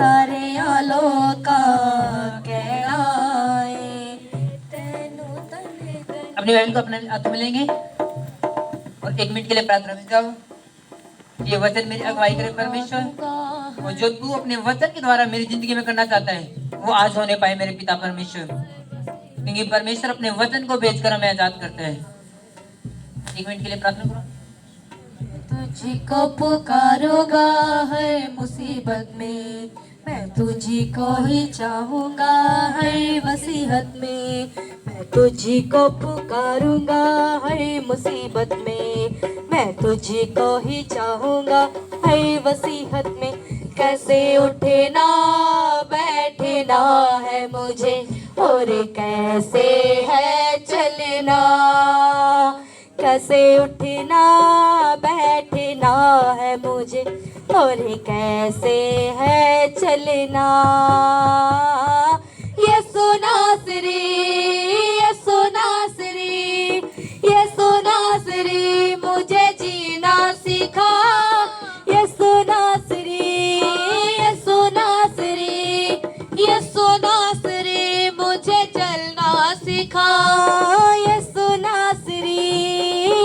सारे आलोका कहलाए। अपनी बाइबल को अपने हाथ में लेंगे और 1 मिनट के लिए प्रार्थना में जाओ। ये वचन मेरी अगुवाई करे परमेश्वर, और जो तू अपने वचन के द्वारा मेरी जिंदगी में करना चाहता है वो आज होने पाए मेरे पिता परमेश्वर, क्योंकि परमेश्वर अपने वचन को भेजकर हमें आजाद करता है। 1 मिनट के लिए प्रार्थना करो। तुझी को पुकारूंगा हर मुसीबत में, मैं तुझी को ही चाहूंगा हर वसीहत में। मैं तुझी को पुकारूंगा हर मुसीबत में, मैं तुझी को ही चाहूंगा हर वसीहत में। कैसे उठना बैठना है मुझे और कैसे है चलना, कैसे उठना बैठना है मुझे और कैसे है चलना। यीशु नासरी, यीशु नासरी, यीशु नासरी मुझे जीना सिखा। यीशु नासरी, यीशु नासरी, यीशु नासरी मुझे चलना सिखा। यीशु नासरी,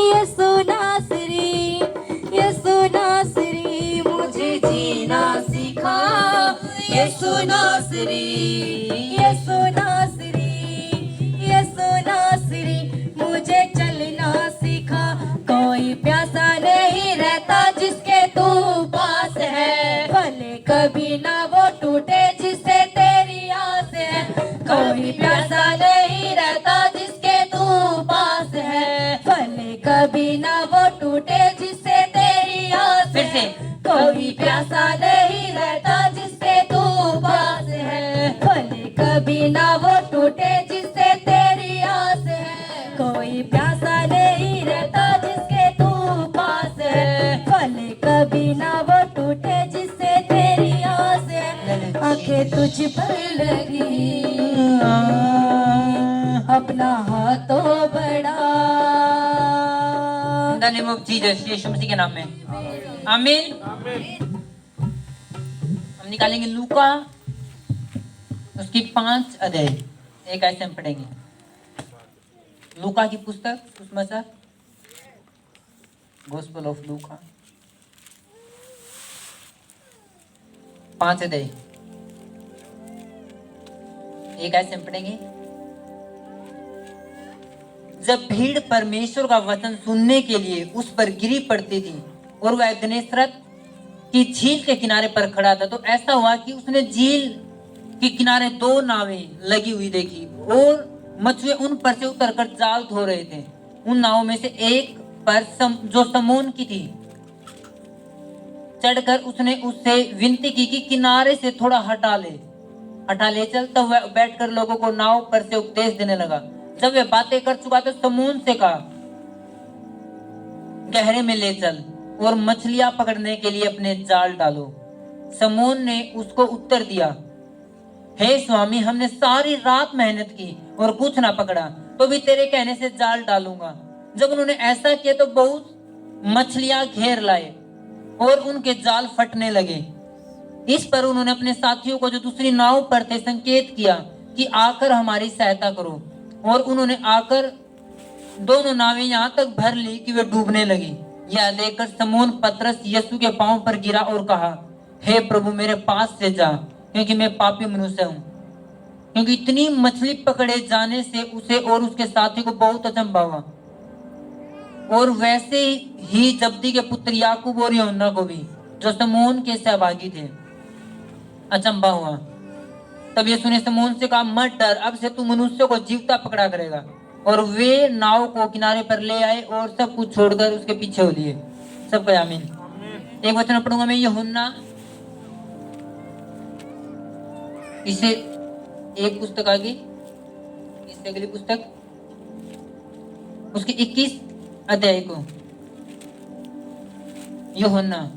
यीशु नासरी, यीशु नासरी मुझे जीना सिखा। यीशु नासरी, यीशु नासरी, यीशु नासरी मुझे चलना सिखा। कोई प्यासा नहीं रहता जिसके तू पास है, भले कभी ना वो टूटे जिससे तेरी आस है। कोई प्यासा नहीं रहता जिसके तू पास है, भले कभी ना वो टूटे जिससे तेरी आस है। कोई प्यासा नहीं रहता जिसके तू पास है, भले कभी ना वो टूटे जिससे तेरी आस है। कोई प्यासा नहीं रहता जिसके तू पास है, भले कभी ना वो टूटे जिससे तेरी आस है। आंखें तुझ पर लगी अपना हाथों बढ़ा। In the name of Jesus, Yeshu मसीह के नाम में आमीन। हम निकालेंगे लूका उसकी 5 अध्याय, एक ऐसे हम पढ़ेंगे। लूका की पुस्तक सुसमाचार, गॉस्पेल ऑफ लूका 5 अध्याय, एक ऐसे हम पढ़ेंगे। जब भीड़ परमेश्वर का वचन सुनने के लिए उस पर गिरी पड़ती थी और वह गन्नेसरत की झील के किनारे पर खड़ा था, तो ऐसा हुआ कि उसने झील के किनारे 2 नावें लगी हुई देखी और मछुए उन पर से उतरकर जाल धो रहे थे। उन नावों में से एक पर जो समून की थी, चढ़कर उसने उससे विनती की कि किनारे से थोड़ा हटा ले चल। तब वह बैठकर लोगों को नाव पर से उपदेश देने लगा। जब वह बातें कर चुका तो समून से कहा, गहरे में ले चल और मछलियां पकड़ने के लिए अपने जाल डालो। समून ने उसको उत्तर दिया, हे स्वामी, हमने सारी रात मेहनत की और कुछ ना पकड़ा, तो भी तेरे कहने से जाल डालूंगा। जब उन्होंने ऐसा किया तो बहुत मछलियां घेर लाए और उनके जाल फटने लगे। इस पर उन्होंने अपने साथियों को जो दूसरी नाव पर थे संकेत किया कि आकर हमारी सहायता करो, और उन्होंने आकर दोनों नावें यहाँ तक भर ली कि वे डूबने लगी। यह देखकर समून पतरस यीशु के पांव पर गिरा और कहा, हे प्रभु, मेरे पास से जा, क्योंकि मैं पापी मनुष्य हूँ। क्योंकि इतनी मछली पकड़े जाने से उसे और उसके साथी को बहुत अचंभा हुआ, और वैसे ही जब्दी के पुत्र याकूब और यूहन्ना को भी, जो समून के सहभागी थे, अचंभा हुआ। तब यीशु ने समून से कहा, मत डर, अब से तू मनुष्यों को जीवता पकड़ा करेगा। और वे नाव को किनारे पर ले आए और सब कुछ छोड़कर उसके पीछे हो लिए। सब कहे आमीन। एक वचन पढ़ूंगा मैं, यूहन्ना, इसे एक पुस्तक आगे, इससे अगली पुस्तक उसके 21 अध्याय को, यूहन्ना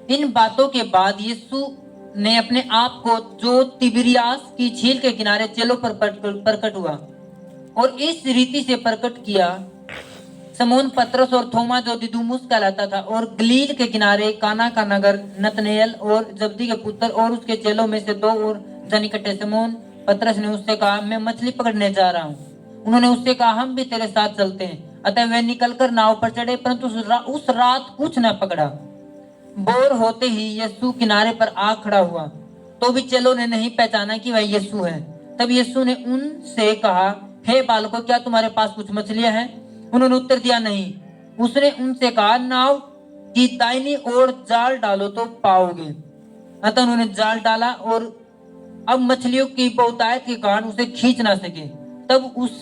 इन बातों के बाद यीशु ने अपने आप को जो तिबिरियास की झील के किनारे चेलों पर प्रकट हुआ और इस रीति से प्रकट किया। समून पतरस और थोमा जो दिदुमुस कहलाता था और गलील के किनारे काना का नगर नतनेल और जब्दी के पुत्र और उसके चेलों में से 2 और जन इकट्ठे। समून पतरस ने उससे कहा, मैं मछली पकड़ने जा रहा हूँ। उन्होंने उससे कहा, हम भी तेरे साथ चलते हैं। अतः वे निकलकर नाव पर चढ़े, परंतु उस रात कुछ न पकड़ा। बोर होते ही यीशु किनारे पर आ खड़ा हुआ, तो भी चेलों ने नहीं पहचाना कि वह यीशु है। तब यीशु ने उनसे कहा, हे बालकों, क्या तुम्हारे पास कुछ मछलियां हैं? उन्होंने उत्तर दिया, नहीं। उसने उनसे कहा, नाव की दाहिनी ओर जाल डालो तो पाओगे। अतः उन्होंने जाल डाला और अब मछलियों की बहुतायत के कारण उसे खींच ना सके। तब उस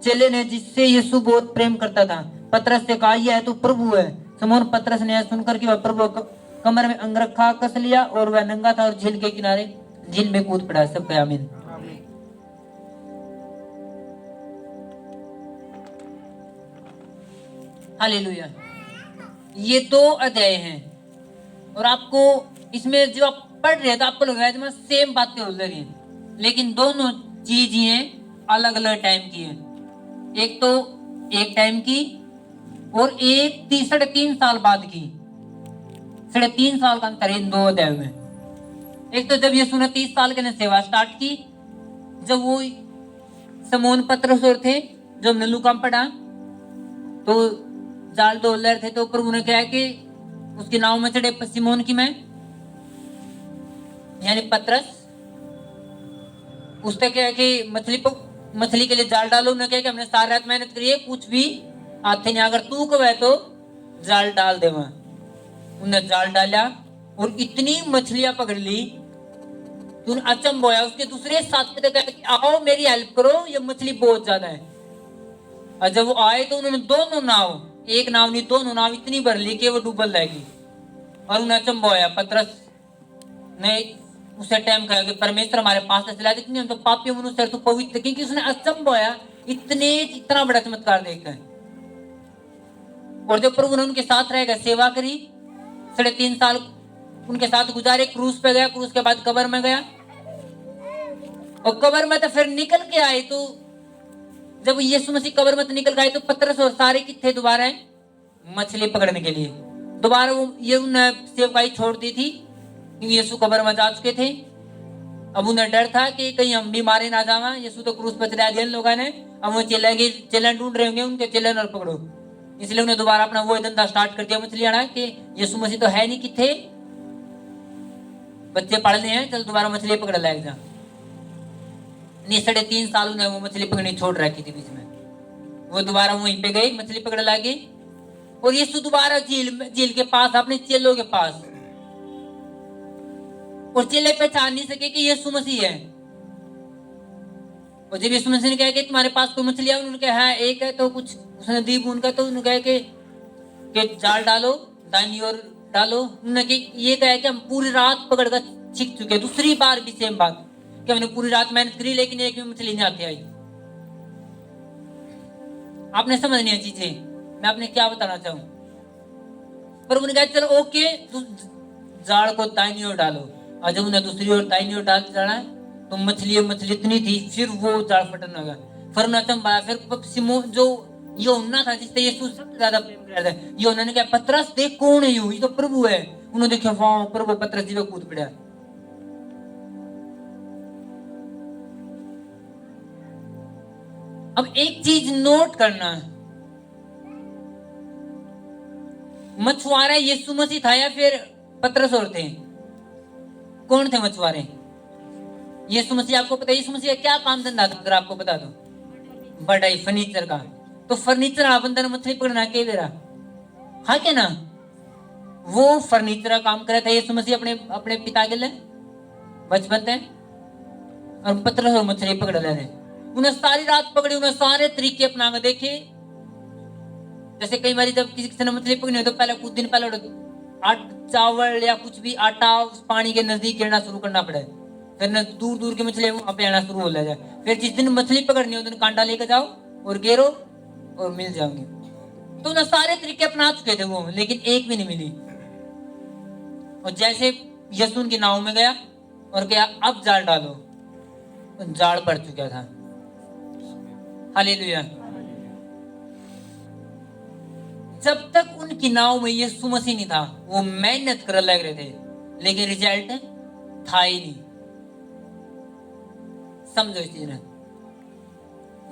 चेले ने, जिससे यीशु बहुत प्रेम करता था, पतरस से कहा, यह तो प्रभु है। समौन पतरस ने यह सुनकर कि वह प्रभु कमर में अंगरखा कस लिया और वह नंगा था और झील के किनारे झील में कूद पड़ा। सब कहे आमीन। हालेलुया। ये 2 अध्याय हैं और आपको इसमें जो आप पढ़ रहे हैं तो आपको लग रहा है सेम बातें हो रही हैं, लेकिन दोनों चीज ये अलग अलग टाइम की है। एक तो एक टाइम की और एक 3.5 साल बाद की। 3.5 साल का अंतर है इन 2 अध्यायों में। एक तो जब यीशु ने 30 साल के सेवा स्टार्ट की, जब वो समौन पतरस और थे, जो हमने लूका पढ़ा, तो जाल डोल रहे थे, तो प्रभु ने कहा कि उसकी नाव में चढ़े सिमोन की मैं, यानी पतरस। उसने कहा कि मछली के लिए जाल डालो। उन्होंने कहा कि हमने सारी रात मेहनत करी है, कुछ भी हाथ नहीं, अगर तू को है तो जाल डाल दे। उन्होंने जाल डाला और इतनी मछलियां पकड़ ली, तो अचंभ होया। उसके दूसरे साथी ने कहा कि आओ मेरी हेल्प करो, ये मछली बहुत ज्यादा है। और जब वो आए तो उन्होंने दोनों नाव, एक नाव नहीं दोनों नाव इतनी भर ली कि वो डूबल रहेगी। और उन्हें अचंभ होया। पतरस ने उसे टाइम कहा कि परमेश्वर हमारे पास से चला, इतनी हम तो पापी मनुष्य तो पवित्र, क्योंकि उसने अचंभ होया इतना बड़ा चमत्कार देखकर। और जब प्रभु ने उनके साथ रहेगा, सेवा करी, 3.5 साल उनके साथ गुजारे, क्रूज पे गया, क्रूज के बाद कब्र में गया, और कब्र में तो फिर निकल के आए। तो जब यीशु मसीह कब्र में निकल गए तो पतरस और सारे किथे दोबारा मछली पकड़ने के लिए दोबारा वो ये उन्हें सेवकाई छोड़ दी थी, क्योंकि यीशु कब्र में जा चुके थे। अब उन्हें डर था कि कहीं हम भी मारे ना जावा। यीशु तो क्रूस पर चढ़ा दिया लोगों ने, अब वो चेले ढूंढ रहे होंगे, उनके चेले न पकड़ो। इसलिए उन्हें दोबारा अपना वो धंधा स्टार्ट कर दिया मछली आना, कि यीशु मसीह तो है नहीं, किथे बच्चे पढ़ने हैं, चल दोबारा मछली पकड़ लाएगा जा। 3.5 साल उन्हें वो मछली पकड़नी छोड़ रखी थी। बीच में वो दोबारा वहीं पे गई, मछली पकड़ लागे, और यीशु दोबारा झील के पास, अपने चेलों के पास, और चेले पहचान नहीं सके कि यीशु मसीह है। और जब यीशु मसीह ने कहा कि तुम्हारे पास कोई मछली है, उन्होंने कहा है एक है, तो कुछ उसने दी उनका, तो उन्होंने कहा कि जाल डालो, दाहिनी ओर डालो। उन्होंने ये कहा कि हम पूरी रात पकड़ कर सीख चुके। दूसरी बार भी सेम बात कि हमने पूरी रात मेहनत करी, लेकिन एक भी मछली नहीं आती आई। आपने समझनी है चीजें, मैं आपने क्या बताना चाहूं। पर उन्होंने कहा चलो ओके, जाल को दाहिनी ओर डालो। और जब उन्हें दूसरी ओर दाहिनी ओर डाल डाला, तो मछली इतनी थी, फिर वो जाल फटने लगा। फिर फिर सिमोन जो यूहन्ना था, जिससे यीशु सबसे ज्यादा प्रेम कर रहा था, यूहन्ना ने कहा पतरस देख कौन है, ये तो प्रभु है। उन्होंने देखा वाह प्रभु, पतरस जी पे कूद पड़ा। अब एक चीज नोट करना, मछुआरा यीशु मसीह था या फिर पतरस और थे? कौन थे मछुआरे? यीशु मसीह। आपको पता है यीशु मसीह क्या काम धंधा था? अगर आपको बता दो, बढ़ाई फर्नीचर का। तो फर्नीचर आ बंदा ने मछली पकड़ना के बेरा, हाँ क्या ना? वो फर्नीचर का काम करे था यीशु मसीह अपने पिता के लिए बचपन थे, और पतरस और मछली पकड़ ले थे। उन्हें सारी रात पकड़ी, उन्हें सारे तरीके अपना के देखे। जैसे कई बार जब किसी ने मछली पकड़नी हो, तो पहले कुछ दिन पहले चावल या कुछ भी आटा उस पानी के नजदीक गिरना शुरू करना पड़े, फिर न दूर दूर की मछली वहां पे आना शुरू हो जाए। फिर जिस दिन मछली पकड़नी हो, उस दिन कांटा लेकर जाओ और घेरो और मिल जाओगे। तो उन्हें सारे तरीके अपना चुके थे वो, लेकिन एक भी नहीं मिली। और जैसे यीशु की नाव में गया, और क्या, अब जाल डालो। तो जाल पड़ चुका था। हालेलुया। जब तक उनकी नाव में यीशु मसीह नहीं था, वो मेहनत कर लग रहे थे, लेकिन रिजल्ट था ही नहीं। समझो इस चीज में।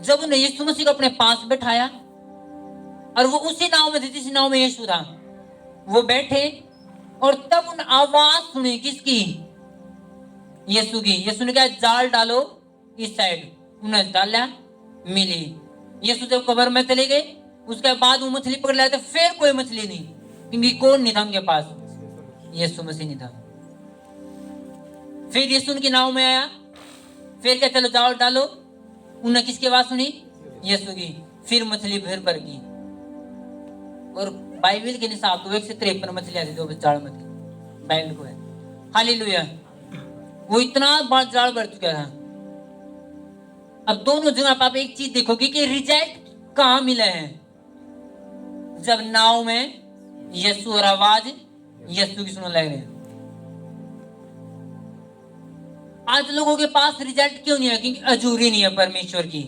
जब उन्हें यीशु मसीह को अपने पास बैठाया, और वो उसी नाव में थे जिस नाव में यीशु था, वो बैठे, और तब उन आवाज सुनी, किसकी? यीशु की। यीशु ने कहा जाल डालो इस साइड। उन्हें डाला, मिली। यीशु जब कब्र में चले गए, उसके बाद वो मछली पकड़ लाए थे, फिर कोई मछली नहीं, क्योंकि कौन नहीं था उनके पास? यीशु मसीह नहीं था। फिर यीशु उनकी नाव में आया, फिर क्या, चलो जाल डालो। उन्हें किसकी आवाज सुनी? यीशु की। फिर मछली फिर भर गई, और बाइबल के हिसाब तो 153 मछलियां थी जो जाल में थी, बाइबल को है। हालेलुया। वो इतना बड़ा जाल भर चुका था। अब दोनों जगह पर आप एक चीज देखोगे कि रिजल्ट कहां मिला है? जब नाव में यीशु और आवाज यीशु की सुनने लग रहे हैं। आज लोगों के पास रिजल्ट क्यों नहीं है? क्योंकि अजूरी नहीं है परमेश्वर की।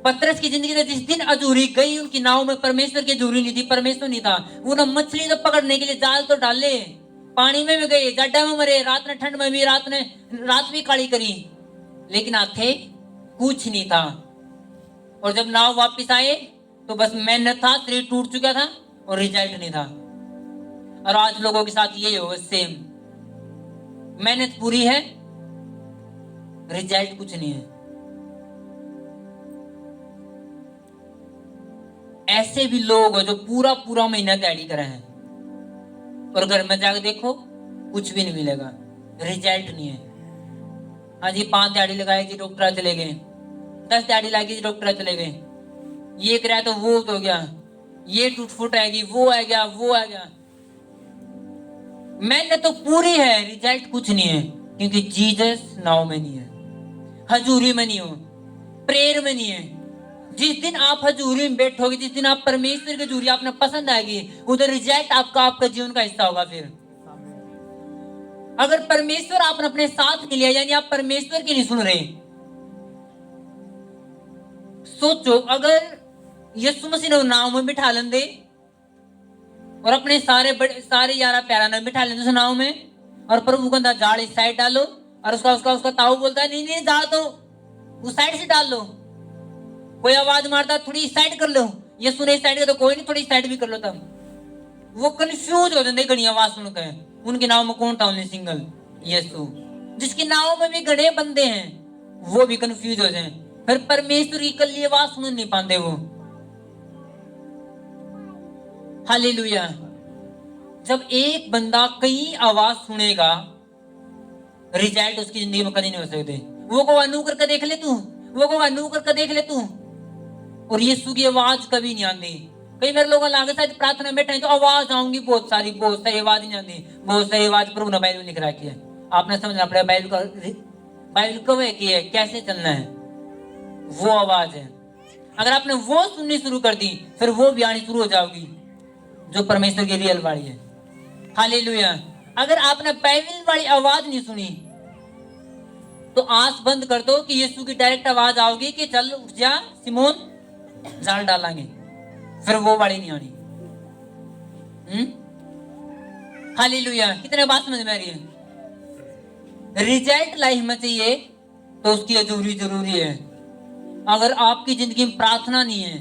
पतरस की जिंदगी में जिस दिन अजूरी गई, उनकी नाव में परमेश्वर की अजूरी नहीं थी, परमेश्वर नहीं था। वो ना मछली तो पकड़ने के लिए जाल तो डाले, पानी में भी गए, गड्ढा में मरे, रात ने ठंड में भी, रात भी काली करी, लेकिन आते कुछ नहीं था। और जब नाव वापस आए तो बस मेहनत था, शरीर टूट चुका था और रिजल्ट नहीं था। और आज लोगों के साथ यही होगा सेम। मेहनत पूरी है, रिजल्ट कुछ नहीं है। ऐसे भी लोग हैं जो पूरा पूरा महीना तैयारी कर रहे हैं, और घर में जाकर देखो कुछ भी नहीं मिलेगा, रिजल्ट नहीं है। हाँ जी, 5 दिहाड़ी लगाएगी डॉक्टर चले गए, 10 दिहाड़ी लगाएगी डॉक्टर चले गए, ये कराया तो वो हो गया, ये टूट फूट आएगी, वो आ गया, वो आ गया। मेहनत तो पूरी है, रिजल्ट कुछ नहीं है, क्योंकि जीसस नाव में नहीं है, हजूरी में नहीं हो, प्रेयर में नहीं है। जिस दिन आप हजूरी में बैठोगे, जिस दिन आप परमेश्वर की हजूरी आपने पसंद आएगी, उधर रिजल्ट आपका जीवन का हिस्सा होगा। फिर अगर परमेश्वर आपने अपने साथ नहीं लिया, यानी आप परमेश्वर की नहीं सुन रहे। सोचो, अगर यीशु मसीह ने नाव में बिठा लेंदे और अपने सारे यारा प्यारा ने बिठा लेंदे उस नाव में, और प्रभु कहता जाल इस साइड डालो, और उसका ताऊ बोलता है नहीं जाल तो उस साइड से डाल लो। कोई आवाज मारता थोड़ी इस साइड कर लो, यीशु ने इस साइड कर, तो कोई नहीं थोड़ी इस साइड भी कर लो। तब वो कंफ्यूज हो जाते घड़ी आवाज सुनकर। उनकी नाव में कौन था? ओनली सिंगल यीशु। जिसकी नाव में भी घड़े बंदे हैं, वो भी कंफ्यूज हो जाए। फिर परमेश्वर की कल्ली आवाज सुन नहीं पाते वो। हालेलुया। जब एक बंदा कई आवाज सुनेगा, रिजल्ट उसकी जिंदगी में कभी नहीं हो सकते। वो को अनु करके देख ले तू, वो को अनु करके देख ले तू, और यीशु की आवाज कभी नहीं आती। कई बार लोगों लागे शायद प्रार्थना में बैठे तो आवाज आऊंगी बहुत सारी आवाज नहीं आती, बहुत सारी आवाज प्रभु ने बाइबल में लिख रखी है। आपने समझना पड़ेगा बाइबल कब है कि है, कैसे चलना है, वो आवाज है। अगर आपने वो सुननी शुरू कर दी, फिर वो भी आनी शुरू हो जाओगी जो परमेश्वर की रियल वाली है। हालेलुया। अगर आपने बाइबल वाली आवाज नहीं सुनी, तो आंख बंद कर दो कि यीशु की डायरेक्ट आवाज आओगी कि चल उठ जा सिमोन, जाल डालेंगे, फिर वो वाली नहीं आनी। हालेलुया। कितने बात समझ में आ रही है? रिजल्ट लाइफ में चाहिए तो उसकी अजूरी जरूरी है। अगर आपकी जिंदगी में प्रार्थना नहीं है,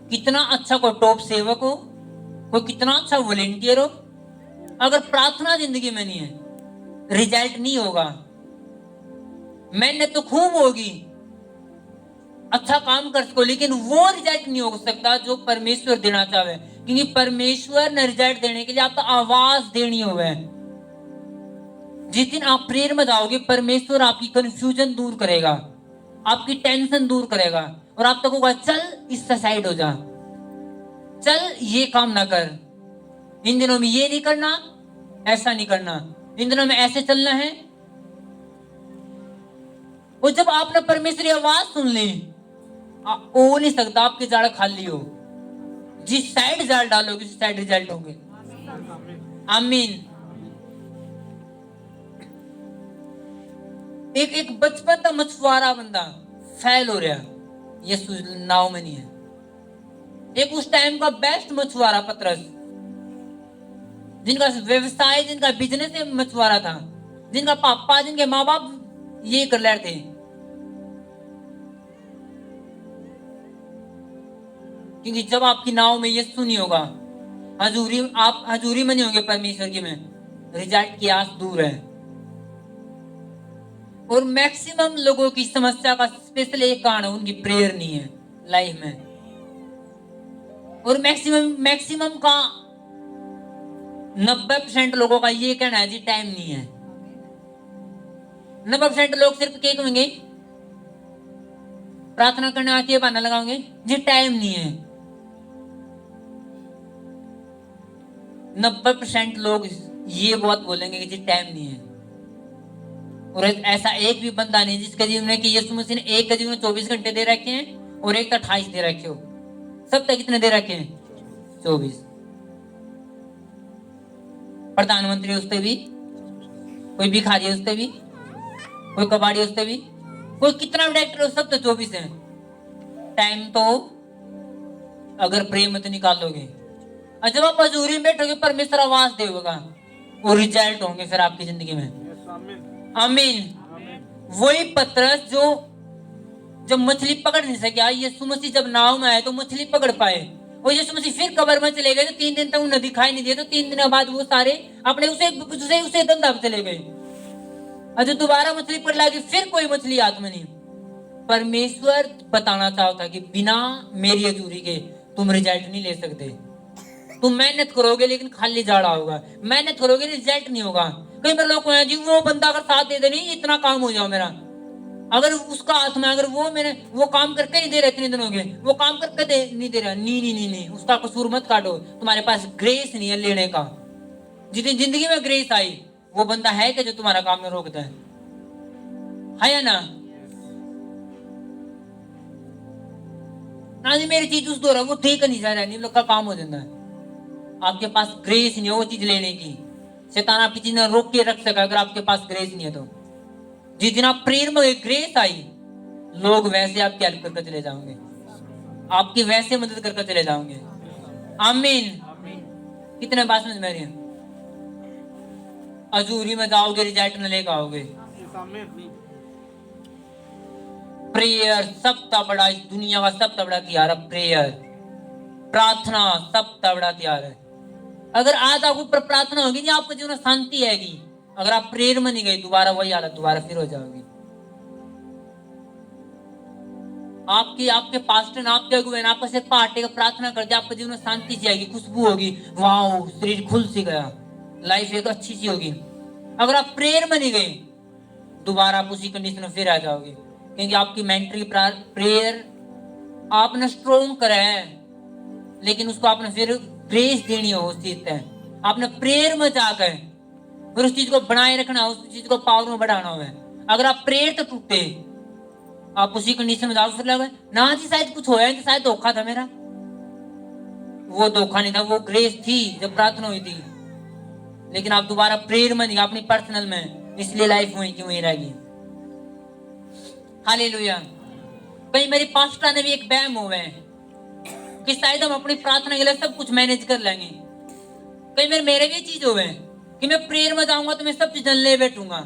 कितना अच्छा कोई टॉप सेवक हो, कोई कितना अच्छा वॉलेंटियर हो, अगर प्रार्थना जिंदगी में नहीं है, रिजल्ट नहीं होगा। मेहनत तो खूब होगी, अच्छा काम कर सको, लेकिन वो रिजल्ट नहीं हो सकता जो परमेश्वर देना चाहे, क्योंकि परमेश्वर ने रिजल्ट देने के लिए आपको आवाज देनी होगा। जिस दिन आप प्रेयर में जाओगे, परमेश्वर आपकी कंफ्यूजन दूर करेगा, आपकी टेंशन दूर करेगा, और आप तक होगा चल इस साइड हो जा, चल ये काम ना कर, इन दिनों में ये नहीं करना, ऐसा नहीं करना, इन दिनों में ऐसे चलना है। और जब आपने परमेश्वर की आवाज सुन ली, हो नहीं सकता आपके जाड़ खाली हो। जिस साइड जाल डालोगे उस साइड रिजल्ट होंगे। आमीन। एक बचपन का मछुआरा बंदा फेल हो रहा, यीशु नाव में नहीं है। एक उस टाइम का बेस्ट मछुआरा पतरस, जिनका व्यवसाय, जिनका बिजनेस है मछुआरा था, जिनका पापा, जिनके माँ बाप ये कर रहे थे, क्योंकि जब आपकी नाव में यीशु नहीं होगा, आप हजूरी में नहीं होंगे परमेश्वर की में, रिजल्ट की आस दूर है। और मैक्सिमम लोगों की समस्या का स्पेशल एक कारण है, उनकी प्रेयर नहीं है लाइफ में। और मैक्सिमम का 90% लोगों का ये कहना है जी टाइम नहीं है। 90% लोग सिर्फ क्या कहेंगे, प्रार्थना करने आके ये बहाना लगाओगे जी टाइम नहीं है। 90% लोग ये बहुत बोलेंगे कि जी टाइम नहीं है। और ऐसा एक भी बंदा नहीं जिसके जीवन में कि यीशु मसीह ने एक के जीवन में 24 घंटे दे रखे हैं और एक का 28 दे रखे हो। सब तक कितने दे रखे हैं? 24। प्रधानमंत्री उससे भी, कोई भिखारी उससे भी, कोई कबाड़ी उससे भी, कोई कितना डायरेक्टर हो, सब तो 24 है। टाइम तो अगर प्रेम मत निकालोगे, और जब आप हजूरी में बैठोगे परमेश्वर आवाज देगा और रिजल्ट होंगे फिर आपकी जिंदगी में। आमीन। वही पतरस जो जब मछली पकड़ नहीं सका, यीशु मसीह जब नाव में आए तो मछली पकड़ पाए, और यीशु मसीह फिर कब्र में चले गए तो 3 दिन तक उन्हें दिखाई नहीं दिया। तो 3 दिन बाद वो सारे अपने उसे धंधा पे चले गए। और जो दोबारा मछली पकड़ लागी, फिर कोई मछली हाथ में नहीं। परमेश्वर बताना चाहता कि बिना मेरी हजूरी के तुम रिजल्ट नहीं ले सकते। तुम मेहनत करोगे लेकिन खाली जाड़ा होगा, मेहनत करोगे रिजल्ट नहीं होगा। कई बार लोग जी वो बंदा अगर साथ दे दे, नहीं इतना काम हो जाओ मेरा, अगर उसका हाथ में, अगर वो काम करके नहीं दे रहे इतने दिन हो गए, वो काम करके नहीं दे रहा, नहीं, उसका कसूर मत काटो। तुम्हारे पास ग्रेस नहीं है लेने का। जितनी जिंदगी में ग्रेस आई, वो बंदा है कि जो तुम्हारा काम में रोकता है या ना? जी मेरी चीज उस दो वो ठीक नहीं जा रहा, नहीं लोग का काम हो जाता है। आपके पास ग्रेस नहीं है वो चीज लेने की, शैतान आपकी चीज रोक के रख सका अगर आपके पास ग्रेस नहीं है तो। जिस दिन आप प्रेयर में ग्रेस आई, लोग वैसे आपकी हेल्प करके चले जाओगे, आपकी वैसे मदद करके चले जाओगे। आमीन। कितने बात समझ में रही है? हजूरी में जाओगे रिजल्ट न लेकर आओगे। प्रेयर सबसे बड़ा, इस दुनिया का सबसे बड़ा हथियार है प्रेयर। प्रार्थना सबसे बड़ा हथियार है। अगर आज आपको प्रार्थना होगी नहीं, आपके जीवन में शांति आएगी। अगर आप प्रेयर में नहीं गए, दोबारा वही हालत दोबारा फिर हो जाओगी। आपके पास्टर, आपके अगुवे, आपका सिर्फ पार्टी का प्रार्थना कर दे, आपके जीवन में शांति सी आएगी, खुशबू होगी, वाह शरीर खुल सी गया, लाइफ एक अच्छी सी होगी। अगर आप प्रेयर में नहीं गए, दोबारा आप उसी कंडीशन में फिर आ जाओगे, क्योंकि आपकी मेंटली प्रेयर आपने स्ट्रोंग करा है, लेकिन उसको आपने फिर ग्रेस देनी हो उस चीज पे। आपने प्रेयर में जाकर फिर उस चीज को बनाए रखना, उस चीज को पावर में बढ़ाना हो। अगर आप प्रेयर तो टूटे, आप उसी कंडीशन में जाओ, फिर लगे ना जी शायद कुछ होया है, शायद धोखा था मेरा। वो धोखा नहीं था, वो ग्रेस थी जब प्रार्थना हुई थी। लेकिन आप दोबारा प्रेयर में नहीं, अपनी पर्सनल में, इसलिए लाइफ वहीं की वहीं रहेगी। हालेलुया। कहीं मेरी पास्टर ने भी एक बैम हुए कि शायद हम अपनी प्रार्थना के लिए सब कुछ मैनेज कर लेंगे। कई मेरे भी चीज हुए कि मैं प्रेयर में जाऊंगा तो मैं सब चीज ले बैठूंगा,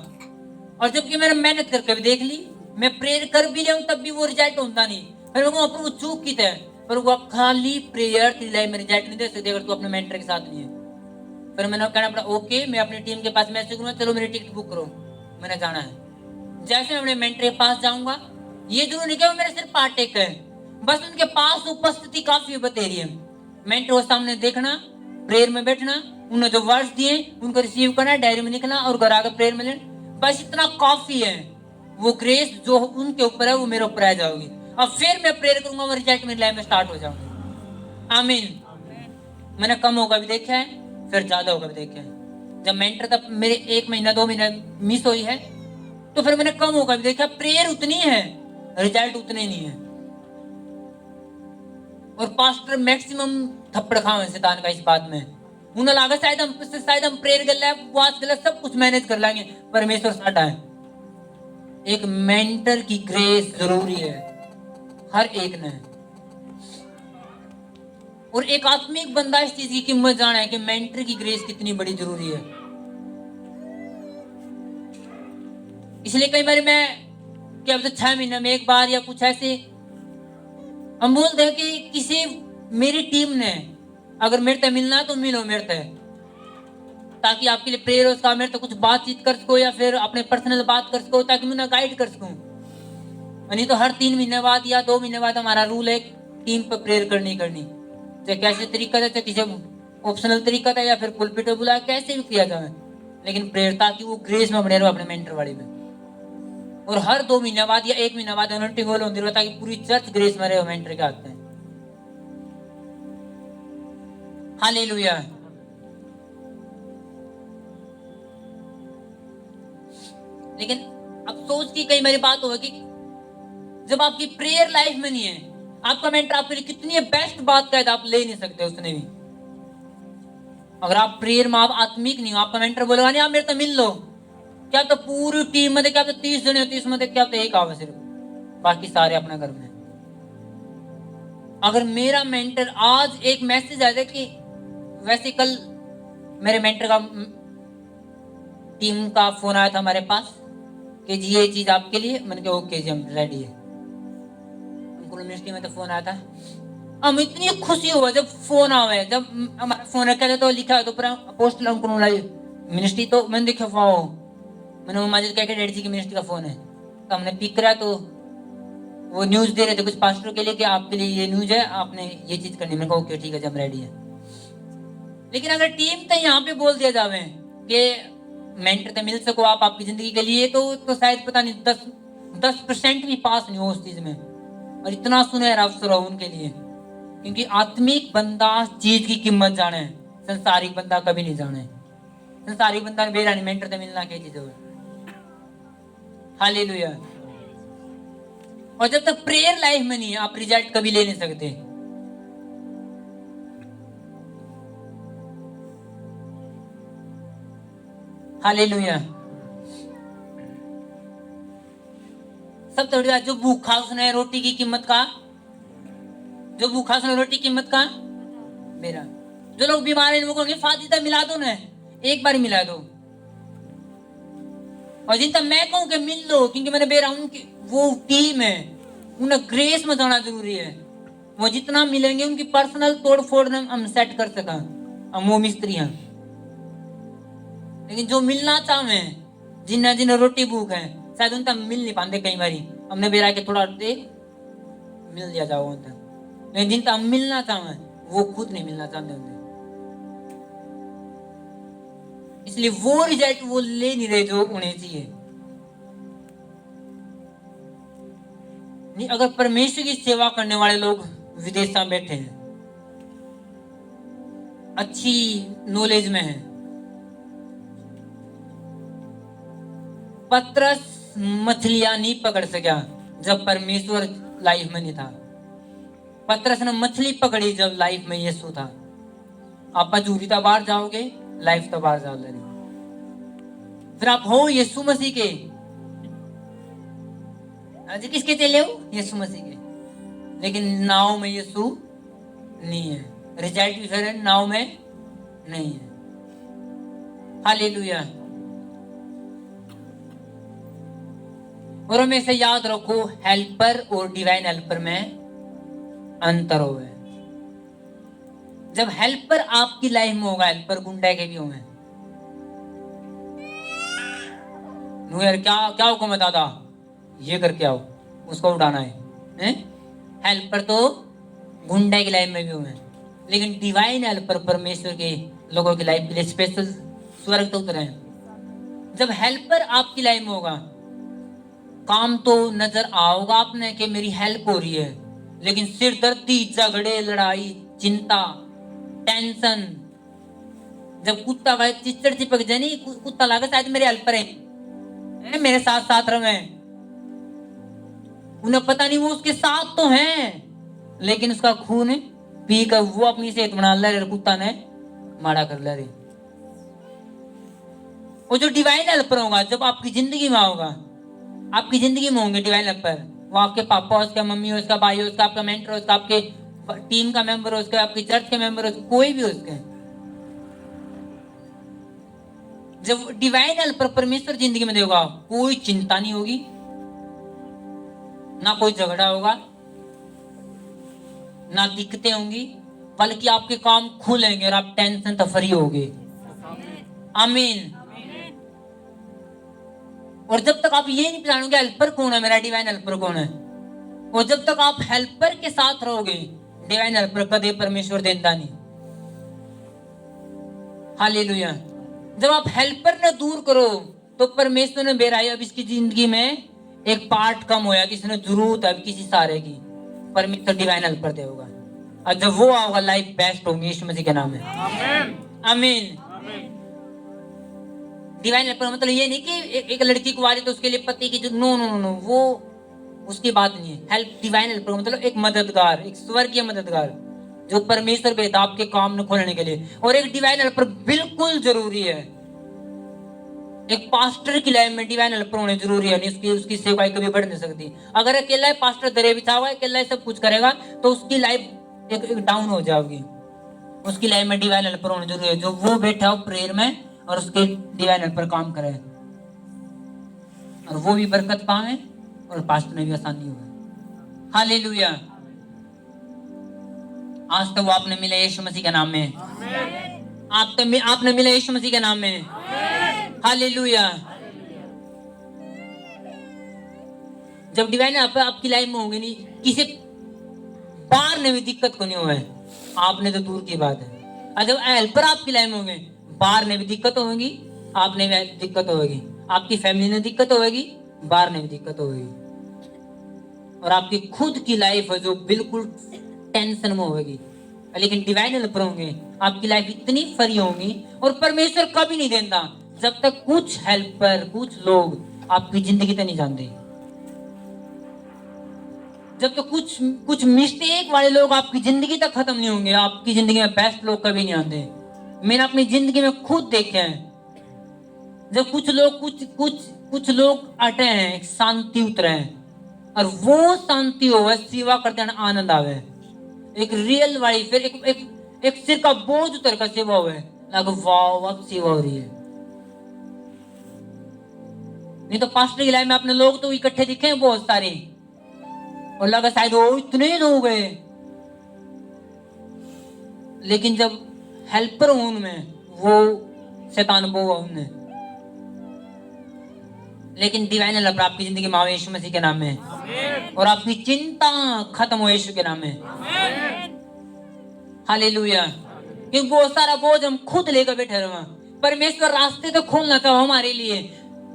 और जबकि मैंने मेहनत करके भी देख ली, मैं प्रेयर कर भी लिया तब भी वो रिजल्ट होता नहीं। फिर वो चूक की थे, पर वो खाली प्रेयर की लाइफ में रिजल्ट नहीं दे सकते अगर तू अपने मेंटर के साथ नहीं है। फिर मैंने कहना पड़ा ओके, मैं अपनी टीम के पास मैसेज करूंगा, चलो मेरी टिकट बुक करो, मैंने जाना है। जैसे मैं अपने मेंटर के पास जाऊंगा, ये जरूर नहीं कि मेरे सिर्फ पार्टेक है, बस उनके पास उपस्थिति काफी बतेरी है। मेंटर को सामने देखना, प्रेयर में बैठना, उन्होंने जो वर्ड्स दिए उनको रिसीव करना, डायरी में लिखना और घर आकर प्रेयर में लेना, बस इतना काफी है। वो ग्रेस जो उनके ऊपर है वो मेरे ऊपर आ जाओगी, और फिर मैं प्रेयर करूंगा, वो रिजल्ट मेरी लाइफ में स्टार्ट हो जाऊंगा। आमीन। मैंने कम होगा भी देखा है, फिर ज्यादा होगा भी देखा है। जब मेंटर तब मेरे 1 महीना 2 महीना मिस हुई है, तो फिर मैंने कम होगा भी देखा, प्रेयर उतनी है, रिजल्ट उतने नहीं है। और पास्टर मैक्सिमम थप्पड़ खाओ शैतान का इस बात में। उन्हें लगा शायद हम प्रेयर कर ले, उपवास कर ले, सब कुछ मैनेज कर लेंगे, परमेश्वर साडा है। एक मेंटर की ग्रेस जरूरी है हर एक ने। और एक आत्मिक बंदा इस चीज की कीमत जाना है कि मेंटर की ग्रेस कितनी बड़ी जरूरी है। इसलिए कई बार मैं क्या बोलते 6 महीने में एक बार या कुछ ऐसे हम बोलते हैं कि किसी मेरी टीम ने अगर मेरे से मिलना है तो मिलो मेरे से, ताकि आपके लिए प्रेयर हो सका, मेरे तो कुछ बातचीत कर सको या फिर अपने पर्सनल बात कर सको, ताकि मैं उन्हें गाइड कर सकूं। नहीं तो हर 3 महीने बाद या 2 महीने बाद हमारा रूल है टीम पर प्रेयर करनी चाहे कैसे तरीका था, चाहे किसी ऑप्शनल तरीका था या फिर पुलपिट पे बुलाया, कैसे भी किया जाए, लेकिन प्रेयर ताकि वो ग्रेस में बने रहो अपने मेंटर वाली में। और हर 2 महीने बाद या 1 महीने बाद अनोइंटिंग ऑयल होती रहे ताकि पूरी चर्च ग्रेस में रहे मेंटर के हाथ में। हालेलुया। लेकिन अफसोस की कई बार बात होगी कि जब आपकी प्रेयर लाइफ में नहीं है, आपका मेंटर आपके लिए कितनी बेस्ट बात कहे आप ले नहीं सकते उसने भी। अगर आप प्रेयर में आप आत्मिक नहीं हो, आपका मेंटर बोलेगा नहीं आप मेरे तो मिल लो, क्या तो पूरी टीम में क्या तो 30 जने 30 में क्या तो एक आवे सिर्फ, बाकी सारे अपना घर में। अगर मेरा मेंटर आज एक मैसेज आया था कि वैसे कल मेरे मेंटर का टीम का फोन आया था हमारे पास कि जी ये चीज आपके लिए, मैंने कहा ओके जी हम रेडी है। उनको मिनिस्ट्री में तो फोन आया था, हम इतनी खुशी हुआ जब फोन आवे, जब हमारा फोन रखा था तो लिखा है तो पूरा पोस्टल अंकुर मिनिस्ट्री, तो मैंने देखा वाओ, मैंने माजिद कह के डैडी जी की मिनिस्ट्री का फोन है, तो हमने पिक करा तो वो न्यूज दे रहे थे कुछ पास्टर के लिए कि आपके लिए ये न्यूज है, आपने ये चीज करनी। मैंने कहा ओके ठीक है जब रेडी है। लेकिन अगर टीम तो यहाँ पे बोल दिया जावे कि मेंटर तो मिल सको आप आपकी जिंदगी के लिए, तो शायद पता नहीं 10% भी पास नहीं हो उस चीज में। और इतना सुनहरा अवसर हो उनके लिए, क्योंकि आत्मिक बंदा चीज की कीमत जाने, संसारिक बंदा कभी नहीं जाने। संसारिक बंदा बेरानी मेंटर से मिलना क्या चीज है। हालेलुया। और जब तक प्रेयर लाइफ में नहीं है आप रिजल्ट कभी ले नहीं सकते। हालेलुया। सब तो जो भूखा उसने रोटी की कीमत का, जो भूखा उसने रोटी की कीमत का मेरा। जो लोग बीमार हैं उनको फातिदा मिला दो ना, एक बार मिला दो। और जिन तक मैं कहूं कि मिल लो, क्योंकि मैंने बेरा उनकी वो टीम है, उन्हें ग्रेस में जाना जरूरी है। वो जितना मिलेंगे उनकी पर्सनल तोड़ फोड़ हम सेट कर सका, हम वो मिस्त्री हैं। लेकिन जो मिलना चाहे जिन्हें जिन्हें रोटी भूख है शायद उन तक मिल नहीं पाते। कई बार हमने बेरा के थोड़ा दे मिल दिया जाओ उन तक, लेकिन जिन तक मिलना चाहे वो खुद नहीं मिलना चाहते होते, इसलिए वो रिजल्ट वो ले नहीं रहे जो उन्हें चाहिए। नहीं, अगर परमेश्वर की सेवा करने वाले लोग विदेश में बैठे हैं, अच्छी नॉलेज में है, पतरस मछलियां नहीं पकड़ सका जब परमेश्वर लाइफ में नहीं था। पतरस ने मछली पकड़ी जब लाइफ में यीशु था। आप जूरी तो बाहर जाओगे, लाइफ तो बाहर जाओगे। फिर आप हो यीशु मसीह के, आज किसके चले हो? यीशु मसीह के। लेकिन नाव में यीशु नहीं है, रिजल्ट भी फिर नाव में नहीं है। हालेलुया। और हमेशा याद रखो हेल्पर और डिवाइन हेल्पर में अंतर होगा। जब हेल्पर आपकी लाइफ में होगा, हेल्पर गुंडा के भी होंगे। यार क्या क्या हुक्म दादा, ये करके आओ, उसको उड़ाना है? हेल्पर तो गुंडा की लाइफ में भी हुए, लेकिन डिवाइन हेल्पर परमेश्वर के लोगों की लाइफ के लिए स्पेशल स्वर्ग तो उतरे हैं। जब हेल्पर आपकी लाइफ में होगा, काम तो नजर आओगा आपने कि मेरी हेल्प हो रही है, लेकिन सिरदर्दी, झगड़े, लड़ाई, चिंता, टेंशन, जब कुत्ता का चिचड़ चिपक जाए, नहीं कुत्ता लगा शायद मेरे हेल्पर है, मेरे साथ साथ रहे, उन्हें पता नहीं वो उसके साथ तो हैं, लेकिन उसका खून पी कर वो अपनी सेहत बना ले रहे, कुत्ता ने मारा कर ले रहे। और जो डिवाइन हेल्पर होगा जब आपकी जिंदगी में होगा, आपकी जिंदगी में होंगे डिवाइन हेल्पर। वो आपके पापा हो, उसका मम्मी हो, उसका भाई हो, उसका आपका मेंटर हो, उसका आपके टीम का मेंबर हो, उसका आपकी चर्च के मेंबर हो, कोई भी हो उसके। जब डिवाइन हेल्पर परमेश्वर जिंदगी में देगा, कोई चिंता नहीं होगी, ना कोई झगड़ा होगा, ना दिक्कतें होंगी, बल्कि आपके काम खुलेंगे और आप टेंशन से फ्री होगे। आमीन। और जब तक आप ये नहीं पहचानोगे हेल्पर कौन है, मेरा डिवाइन हेल्पर कौन है, और जब तक आप हेल्पर के साथ रहोगे, डिवाइन हेल्पर कदे परमेश्वर देता नहीं। हालेलुया। जब आप हेल्पर ने दूर करो तो परमेश्वर ने बेराई अब इसकी जिंदगी में एक पार्ट कम होया, किसी ने जरूरत है किसी सारे की, परमेश्वर डिवाइन हेल्पर देगा। और जब वो आओगा लाइफ बेस्ट होंगी, यीशु मसीह के नाम में। आमीन। आमीन। डिवाइन हेल्पर मतलब ये नहीं कि एक लड़की कुंवारी तो उसके लिए पति की, नो नो नो, वो उसकी बात नहीं है। हेल्प डिवाइन हेल्पर मतलब एक मददगार, एक स्वर्गीय मददगार जो परमेश्वर भेजा आपके काम में खोलने के लिए। और एक डिवाइन हेल्पर बिल्कुल जरूरी है। एक पास्टर की लाइफ में डिवाइन हेल्पर होने जरूरी है, नहीं उसकी सेवाई कभी बढ़ नहीं सकती। अगर अकेला पास्टर दरे बिछा हुआ है, अकेला सब कुछ करेगा तो उसकी लाइफ एक डाउन हो जाएगी। उसकी लाइफ में डिवाइन हेल्पर होना जरूरी है, जो वो बैठा हो प्रेयर में और उसके डिवाइन हेल्पर काम करे, और वो भी बरकत पावे और पास्टर में भी आसानी हो। हालेलुया। आज तो वो आपने मिला यीशु मसीह के नाम में। आपने मिला यीशु मसीह के नाम में। हालेलुया। जब डिवाइन आपकी लाइफ में होंगे, नहीं किसी बार ने भी दिक्कत को नहीं हुआ है, आपने तो दूर की बात है। और जब हेल्पर आपकी लाइफ में होंगे, बाहर ने भी दिक्कत होगी, आपने भी दिक्कत होगी, आपकी फैमिली ने दिक्कत होगी, बाहर ने भी दिक्कत होगी, और आपकी खुद की लाइफ है जो बिल्कुल टेंशन में होगी। लेकिन डिवाइन हेल्पर होंगे, आपकी लाइफ इतनी फ्री होगी। और परमेश्वर कभी नहीं देता जब तक कुछ हेल्पर, कुछ लोग आपकी जिंदगी तक नहीं जानते, जब तक कुछ मिस्टेक वाले लोग आपकी जिंदगी तक खत्म नहीं होंगे, आपकी जिंदगी में बेस्ट लोग कभी नहीं आते। मैंने अपनी जिंदगी में खुद देखे हैं, जब कुछ लोग अटे हैं, शांति उतरे हैं, और वो शांति हो सेवा करते हैं, आनंद आवे, एक रियल वाली, फिर एक सिर का बोझ उतर कर सेवा हुए, लगा वाह अब सेवा हो रही है। नहीं तो पास्टर की लाइफ में अपने लोग तो इकट्ठे दिखे हैं बहुत सारे, और लगा शायद वो इतने लोग हैं, लेकिन जब हेल्पर हूं उनमें, वो शैतान वो उनमें। लेकिन डिवाइन हेल्पर आपकी जिंदगी में आवे यीशु मसीह के नाम में, और आपकी चिंता खत्म हो यीशु के नाम में। हालेलुया। क्योंकि बहुत सारा बोझ हम खुद लेकर बैठे रहे। परमेश्वर रास्ते तो खोलना चाहो हमारे लिए,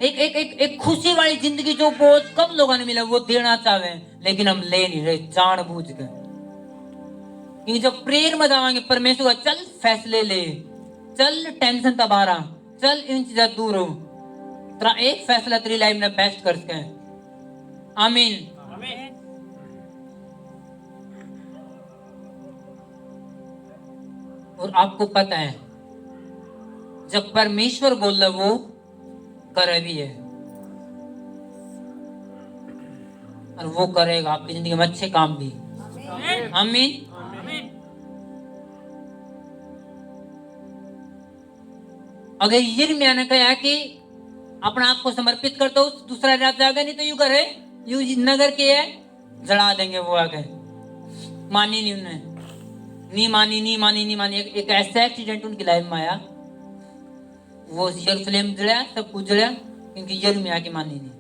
एक खुशी वाली जिंदगी जो बोझ कब लोगों ने मिला वो देना चाहे, लेकिन हम ले नहीं रहे जानबूझ कर। क्योंकि जब प्रेयर में जाएंगे परमेश्वर का, चल फैसले ले, चल टेंशन तबारा, चल इन चीज़ों दूर हो, तेरा एक फैसला तेरी लाइफ में बेस्ट कर सके। आमीन। और आपको पता है जब परमेश्वर बोल रहा वो करे भी है, और वो करेगा आपकी जिंदगी में अच्छे काम भी। आमीन। अगर यिर्मयाह ने कहा कि अपना आप को समर्पित कर दो, दूसरा रात जाएगा, नहीं तो यू करे, यू नगर के है जड़ा देंगे। वो आगे मानी नहीं, उन्होंने नहीं मानी। एक ऐसा एक्सीडेंट उनकी लाइफ में आया, वो यरूशलेम जड़ा, सब कुछ जड़ा, क्योंकि यिर्मयाह की मानी नहीं।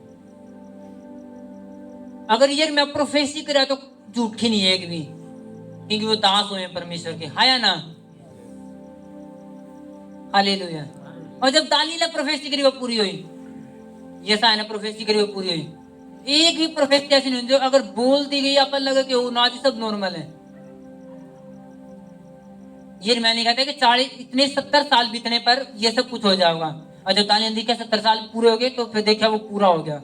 अगर यिर्मयाह प्रोफेसी करा तो झूठी नहीं है एक भी, क्योंकि वो दास हुए परमेश्वर के, हाया ना। हालेलुया। और जब दानियेल ने प्रोफेसी करी वो पूरी हुई, यशायाह ने प्रोफेसी करी वो पूरी हुई। एक भी प्रोफेसी ऐसी नहीं जो अगर बोल दी गई अपन लगा कि वो ना जी सब नॉर्मल है। ये मैंने कहा था कि 70 साल बीतने पर ये सब कुछ हो जाएगा, और जब दानियेल ने देखा 70 साल पूरे हो गए तो फिर देखा वो पूरा हो गया,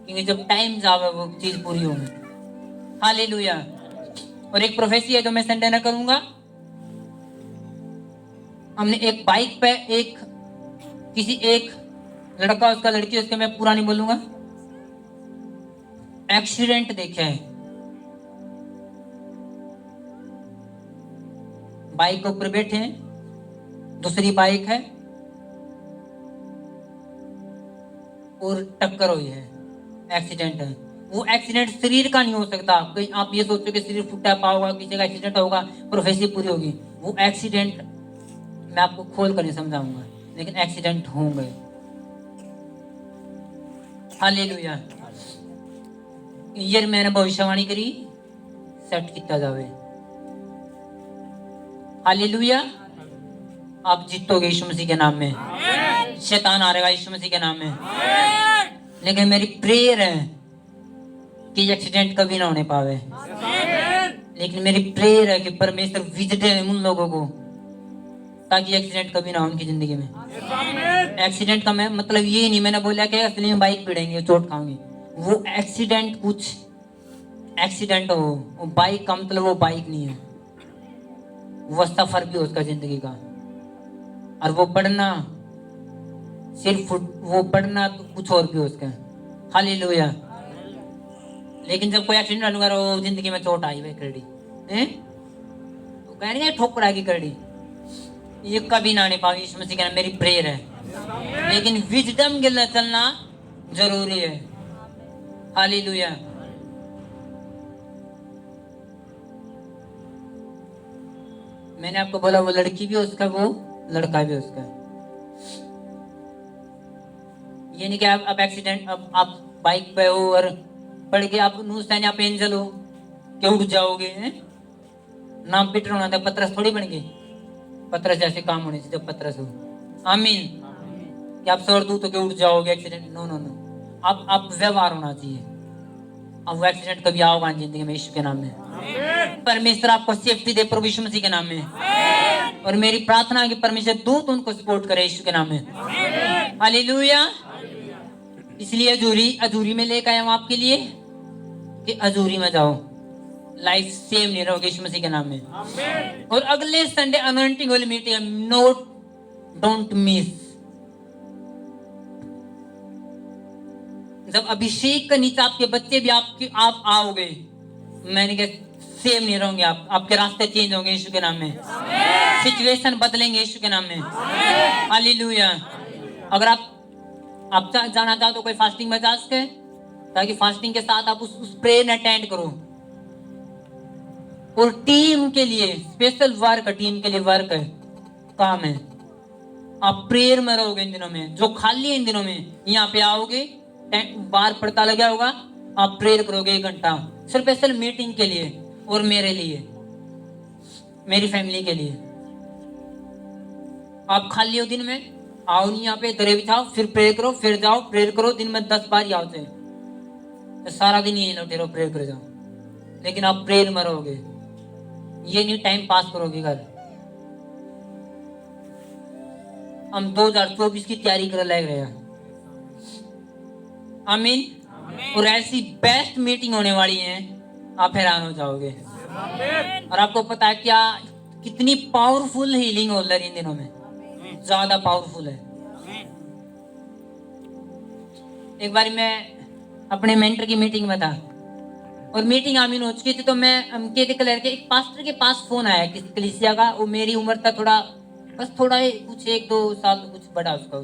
क्योंकि जब टाइम जावे वो चीज पूरी होगी। हालेलुया। और एक प्रोफेसी है जो मैं संडे ना करूंगा। हमने एक बाइक पे किसी एक लड़का उसका, लड़की उसके, मैं पूरा नहीं बोलूंगा। एक्सीडेंट देखे है, बाइक के ऊपर बैठे हैं, दूसरी बाइक है और टक्कर हुई है, एक्सीडेंट है। वो एक्सीडेंट शरीर का नहीं हो सकता। आप ये सोचो कि शरीर फूटा पाओगा, किसी का एक्सीडेंट होगा, प्रोफेसी पूरी होगी। वो एक्सीडेंट मैं आपको खोल कर नहीं समझाऊंगा, लेकिन एक्सीडेंट होंगे। हालेलुया। ये मैंने भविष्यवाणी करी, सेट किया जावे। हालेलुया। आप जीतोगे यीशु मसीह के नाम में, शैतान हारेगा यीशु मसीह के नाम में। लेकिन मेरी प्रेयर है कि एक्सीडेंट कभी ना होने पावे। लेकिन मेरी प्रेयर है कि परमेश्वर विजडे उन लोगों को, ताकि एक्सीडेंट कभी ना हो उनकी जिंदगी में। एक्सीडेंट का मैं मतलब ये नहीं मैंने बोला कि असली में बाइक भिड़ेंगे, चोट खाओगे। वो एक्सीडेंट कुछ एक्सीडेंट हो, वो बाइक का मतलब वो बाइक नहीं है, वो सफर भी हो उसका जिंदगी का। और वो पढ़ना सिर्फ वो पढ़ना तो कुछ और भी हो उसका। हालेलुया। लेकिन जब कोई एक्सीडेंट डालूंगा वो जिंदगी में चोट आई भाई करड़ी, तो कहेंगे ठोकरा की करड़ी, ये कभी ना आने पाएगी यीशु मसीह का। मेरी प्रेयर है, लेकिन विजडम के लिए चलना जरूरी है। हालेलुया। मैंने आपको बोला वो लड़की भी उसका, वो लड़का भी उसका। ये नहीं कि आप एक्सीडेंट, अब आप बाइक पे हो और पड़ के आप नुस्तान आप एंजल हो कि उठ जाओगे, हैं? नाम पीटर होना था, पतरस थोड़ी बन गए। पतरस जैसे काम होने से जब पतरस हो, आमीन। कि आप स्वर्गदूत हो के उठ जाओगे एक्सीडेंट, नो नो नो। आप व्यवहार होना चाहिए। अब वो एक्सीडेंट कभी आओगा जिंदगी में यीशु के नाम में। परमेश्वर आपको सेफ्टी दे प्रभु यीशु मसीह के नाम में। और मेरी प्रार्थना है कि परमेश्वर दूत उनको सपोर्ट करे यीशु के नाम में। हालेलुया। इसलिए अधूरी में लेकर आया हूं आपके लिए कि अधूरी में जाओ, लाइफ सेम नहीं रहोगे यीशु मसीह के नाम में। और अगले संडे अनॉइंटिंग वाली मीटिंग, नोट डोंट मिस। जब अभिषेक का नीचे आपके बच्चे भी आप आओगे, मैंने कहा सेम नहीं रहोगे आप, आपके रास्ते चेंज होंगे यीशु के नाम में। सिचुएशन बदलेंगे यीशु के नाम में। हालेलुया। अगर आप जाना चाहो तो कोई फास्टिंग में जा सके, ताकि फास्टिंग के साथ आप उस प्रेयर में अटेंड करो। और टीम के लिए स्पेशल वर्क, टीम के लिए वर्क है, काम है। आप प्रेयर में रहोगे इन दिनों में, जो खाली है इन दिनों में यहाँ पे आओगे, बाहर पड़ता लगा होगा, आप प्रेयर करोगे 1 घंटा स्पेशल मीटिंग के लिए और मेरे लिए, मेरी फैमिली के लिए। आप खाली हो दिन में, आओ नहीं यहाँ पे, दरे बिछाओ, फिर प्रेयर करो, फिर जाओ प्रेयर करो। दिन में 10 बार आओ थे, तो सारा दिन यही लौटे रहो, प्रेयर कर जाओ। लेकिन आप प्रेयर में रहोगे, ये नहीं टाइम पास करोगे घर। हम 2024 की तैयारी कर लग रहे हैं, आमीन। और ऐसी बेस्ट मीटिंग होने वाली है, आप हैरान हो जाओगे। और आपको पता है क्या, कितनी पावरफुल हीलिंग हो रही है इन दिनों में, ज्यादा पावरफुल है। एक बार मैं अपने मेंटर की मीटिंग में था और मीटिंग आमीन हो चुकी थी, तो मैं के कलर के एक पास्टर के पास फोन आया किसी कलीसिया का। वो मेरी उम्र था थोड़ा, बस थोड़ा कुछ 1-2 साल कुछ बड़ा उसका।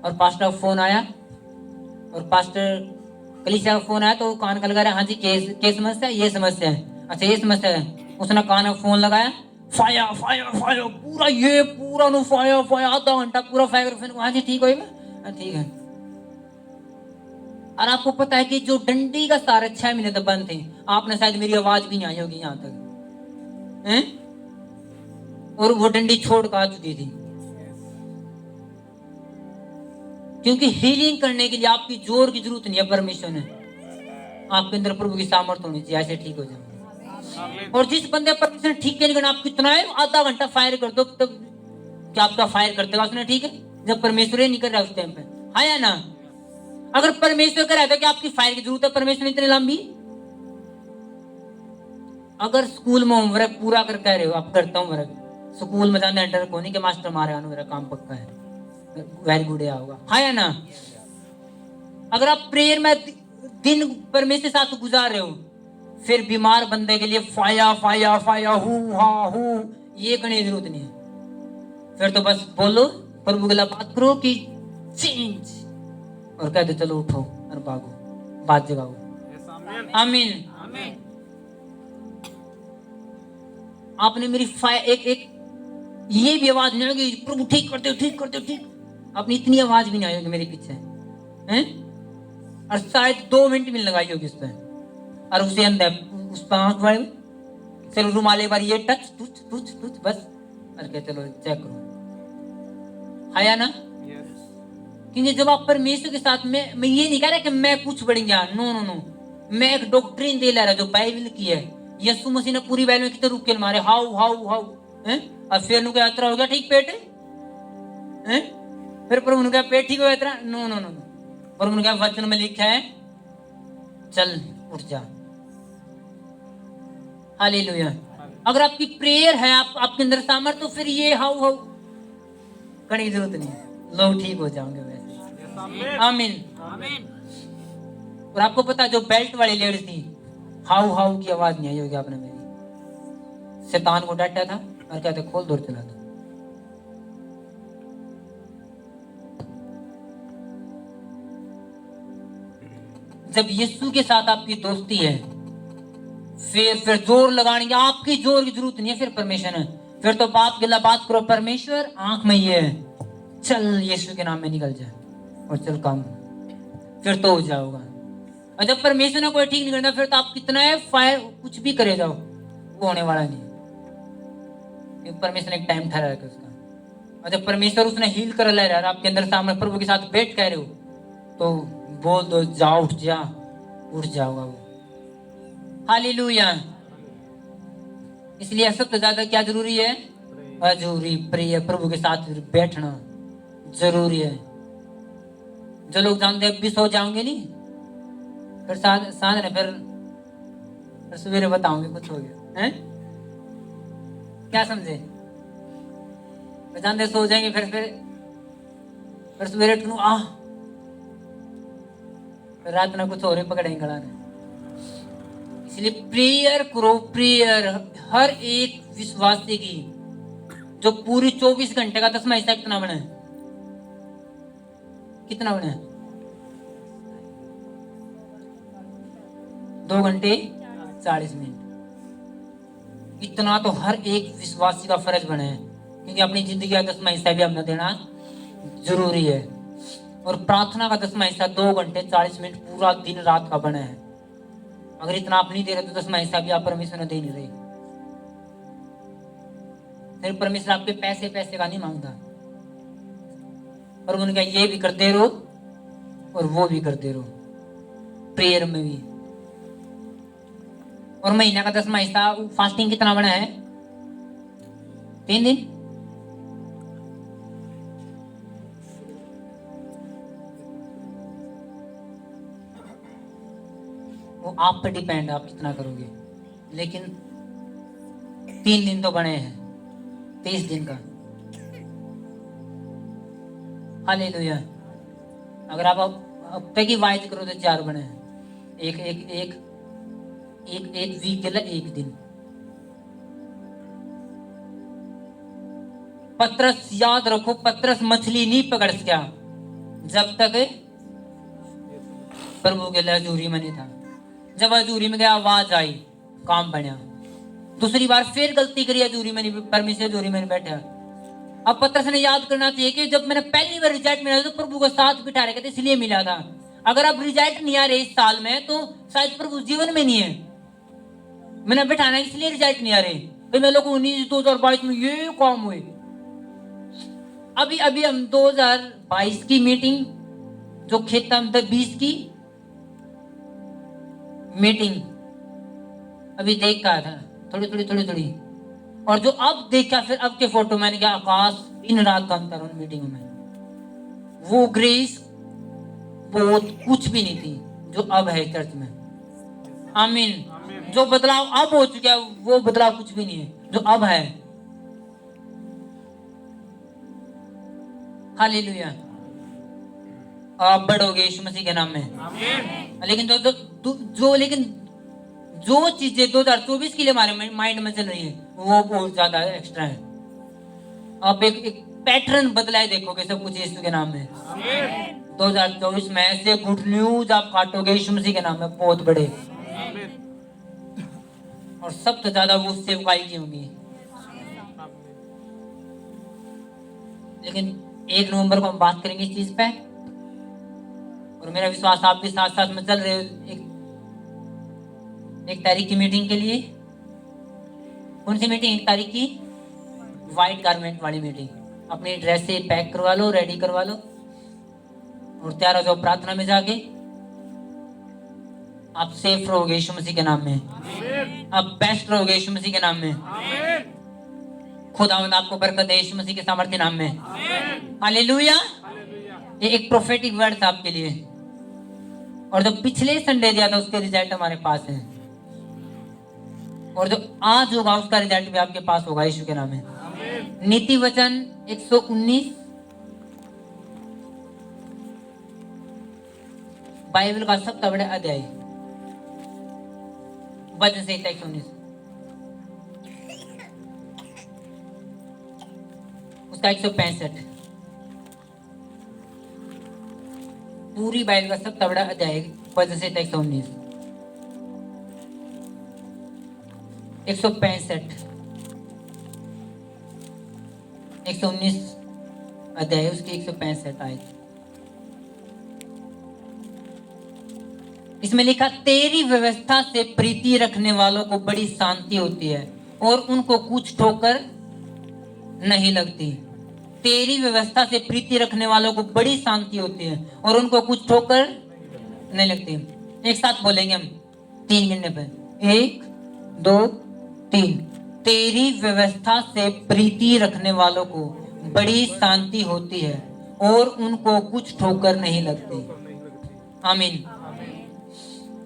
और पास्टर का फोन आया, और पास्टर कलीसिया का फोन आया तो कान का लगा रहा, हाँ जी केस समस्या है, ये समस्या है, अच्छा ये समस्या है। उसने कान में फोन लगाया, फाया फाया फाया, पूरा ये पूरा नो फाया फाया, आधा घंटा पूरा फायर। हाँ जी ठीक होगा, ठीक है। और आपको पता है कि जो डंडी का सारे 6 महीने तक बंद थे, आपने शायद मेरी आवाज भी नहीं आई होगी यहाँ तक, हैं? और वो डंडी छोड़ कर आ चुकी थी। क्योंकि हीलिंग करने के लिए आपकी जोर की जरूरत नहीं है, परमेश्वर ने आपके अंदर प्रभु की सामर्थ्य होनी चाहिए, ऐसे ठीक हो जाए। और जिस बंदे परमेश्वर ने ठीक करने का आप कितना है, आधा घंटा फायर कर दो, तब क्या आपका फायर करते हो उसने, ठीक है। जब परमेश्वर नहीं कर रहा उस टाइम पे, हाँ या ना? अगर परमेश्वर कर रहा था कि आपकी फायर की जरूरत है, परमेश्वर इतनी लंबी। अगर स्कूल में होमवर्क पूरा कर कह रहे हो, आप करता हूँ वर्क, स्कूल में जाने डर को नहीं कि मास्टर मारेगा, मेरा काम पक्का है। वेरी गुड होगा, हाँ या ना? अगर आप प्रेयर में दिन परमेश्वर के साथ गुजार रहे हो, फिर बीमार बंदे के लिए फाया फाया फाया हूँ हाँ हूँ ये करने की जरूरत नहीं है। फिर तो बस बोलो, प्रभु के लिए बात करो कि चेंज, और कह दो चलो उठो और भागो, बात जगाओ। आमीन। आपने मेरी एक एक ये भी आवाज नहीं होगी, प्रभु ठीक करते हो ठीक करते हो ठीक, आपने इतनी आवाज भी नहीं आई होगी मेरे पीछे हैं, और शायद 2 मिनट भी लगाई होगी उस पर, और उसे अंदर उस पर आंख बढ़े, चलो रुमाल एक बार ये टच टुच टुच टुच बस, और क्या चलो चेक करो, आया ना? क्योंकि जब आप परमेश्वर के साथ में, मैं ये नहीं कह रहा कि मैं कुछ बढ़ गया, नो नो नो, मैं एक डॉक्ट्रिन दे ला रहा जो बाइबल की है। यीशु मसीह ने पूरी बाइबल में कितने रुके मारे, हाउ हाउ हाउ हैं, और फिर नु क्या यात्रा हो गया ठीक पेट हैं, फिर प्रभु ने कहा पेट ठीक हो यात्रा, नो नो नो, प्रभु ने कहा वचन में लिखा है चल उठ जा। हालेलुया। अगर आपकी प्रेयर है, आपके अंदर सामर्थ, तो फिर ये हाउ हाउ करने की जरूरत नहीं है, लोग ठीक हो जाओगे वैसे। आमीन। और आपको पता जो बेल्ट वाली लेडीज थी, हाउ हाउ की आवाज नहीं आई होगी आपने मेरी, शैतान को डांटा था और कहते खोल दौड़ चला था। जब यीशु के साथ आपकी दोस्ती है, फिर जोर लगाने की आपकी जोर की जरूरत नहीं है, फिर परमेश्वर है, फिर तो बाप गिला बात करो, परमेश्वर आंख में ये है, चल यीशु के नाम में निकल जाए और चल काम, फिर तो हो जाओगा। और जब परमेश्वर ने कोई ठीक नहीं करना, फिर तो आप कितना है फायर कुछ भी करे जाओ, वो होने वाला नहीं। परमेश्वर ने एक टाइम ठहरा है उसका, और जब परमेश्वर उसने हील कर ले रहा है, आपके अंदर सामने प्रभु के साथ बैठ कह रहे हो, तो बोल दो जाओ उठ जा, उठ जाओगा वो। हालेलुया। इसलिए सबसे ज्यादा क्या जरूरी है? जरूरी प्रिय प्रभु के साथ बैठना जरूरी है। जो लोग जानते हैं भी सो जाओगे नहीं, फिर साथ ने फिर सवेरे बताओगे कुछ हो गया है, क्या समझे? जानते सो जाएंगे, फिर सवेरे उठूं रात में कुछ और ही पकड़ेंगे गला ने। इसलिए प्रेयर करो, प्रेयर हर एक विश्वासी की, जो पूरी 24 घंटे का 10वां हिस्सा कितना बना है? कितना बना है? 2 घंटे 40 मिनट। इतना तो हर एक विश्वासी का फर्ज बना है, क्योंकि अपनी जिंदगी का 10वां हिस्सा भी हमने देना जरूरी है। और प्रार्थना का 10वां हिस्सा 2 घंटे 40 मिनट पूरा दिन रात का बना है। अगर इतना आप नहीं दे रहे तो 10वां हिस्सा भी आप परमेश्वर ने दे नहीं रहे। फिर परमेश्वर आपके पैसे का नहीं मांगता, और उन्होंने कहा ये भी करते रहो और वो भी करते रहो, प्रेयर में भी। और महीना का 10वां हिस्सा फास्टिंग कितना बना है? 3 दिन। वो आप पर डिपेंड, आप कितना करोगे, लेकिन 3 दिन तो बने हैं 30 दिन का। हालेलुया। अगर आप हफ्ते की वाइज करो तो 4 बने हैं, एक वीक के लिए 1 दिन। पतरस, याद रखो, पतरस मछली नहीं पकड़ सका जब तक प्रभु के लिए हजूरी में नहीं था। जब हजूरी में गया, आवाज आई, काम बना। दूसरी बार फिर गलती करी, हजूरी में नहीं, परमेश्वर हजूरी में नहीं बैठा। अब पतरस ने याद करना चाहिए कि जब मैंने पहली बार रिजल्ट मिला तो प्रभु को साथ बिठा रहे थे, इसलिए मिला था। अगर अब रिजल्ट नहीं आ रहे इस साल में, तो शायद प्रभु जीवन में नहीं है। मैंने बिठाना इसलिए रिजल्ट नहीं आ रहे, फिर मैं लोग 2022 में ये काम हुए। अभी हम 2022 की मीटिंग, जो खेता 20 की मीटिंग अभी देख का था, थोड़ी, और जो अब देखा, फिर अब के फोटो मैंने क्या आकाश दिन रात का अंतर उन मीटिंगों में। वो ग्रेस बहुत कुछ भी नहीं थी जो अब है चर्च में। आमीन। जो बदलाव अब हो चुका है, वो बदलाव कुछ भी नहीं है जो अब है। हालेलुया। आप बढ़ोगे यीशु मसीह के नाम में। लेकिन जो चीजें 2024 के लिए हमारे माइंड में चल रही है वो बहुत ज्यादा एक्स्ट्रा है। आप एक पैटर्न बदलाए देखोगे सब कुछ यीशु के नाम में। 2024 में ऐसे गुड न्यूज आप काटोगे यीशु मसीह के नाम में बहुत बड़े। और सबसे ज्यादा वो सेवकाई की होगी। लेकिन 1 नवंबर को हम बात करेंगे इस चीज पे। और मेरा विश्वास आप भी साथ साथ में चल रहे हो एक तारीख की मीटिंग के लिए। कौन सी मीटिंग? 1 तारीख की व्हाइट गारमेंट वाली मीटिंग। अपनी ड्रेस से पैक करवा लो, रेडी करवा लो और तैयार हो जाओ प्रार्थना में जाके। आप सेफ रहोगे यीशु मसीह के नाम में। आप बेस्ट रहोगे यीशु मसीह के नाम में। खुदावंद आपको बरकत दे यीशु मसीह के सामर्थ्य नाम में। हालेलुया। ये एक प्रोफेटिक वर्ड था आपके लिए। और जो पिछले संडे दिया था उसके रिजल्ट हमारे पास है। और जो आज होगा उसका रिजल्ट भी आपके पास होगा यीशु के नाम में। नीति वचन 119 बाइबल का सबसे बड़ा अध्याय, वचन से 119 उसका 165 पूरी बाइबल का सबसे बड़ा अध्याय, वचन से 119 165 119 अध्याय उसकी 165 आयत। इसमें लिखा, तेरी व्यवस्था से प्रीति रखने वालों को बड़ी शांति होती है और उनको कुछ ठोकर नहीं लगती। तेरी व्यवस्था से प्रीति रखने वालों को बड़ी शांति होती है और उनको कुछ ठोकर नहीं लगती। एक साथ बोलेंगे हम 3 गिनने पे। 1 2 3। तेरी व्यवस्था से प्रीति रखने वालों को बड़ी शांति होती है और उनको कुछ ठोकर नहीं लगती। आमीन।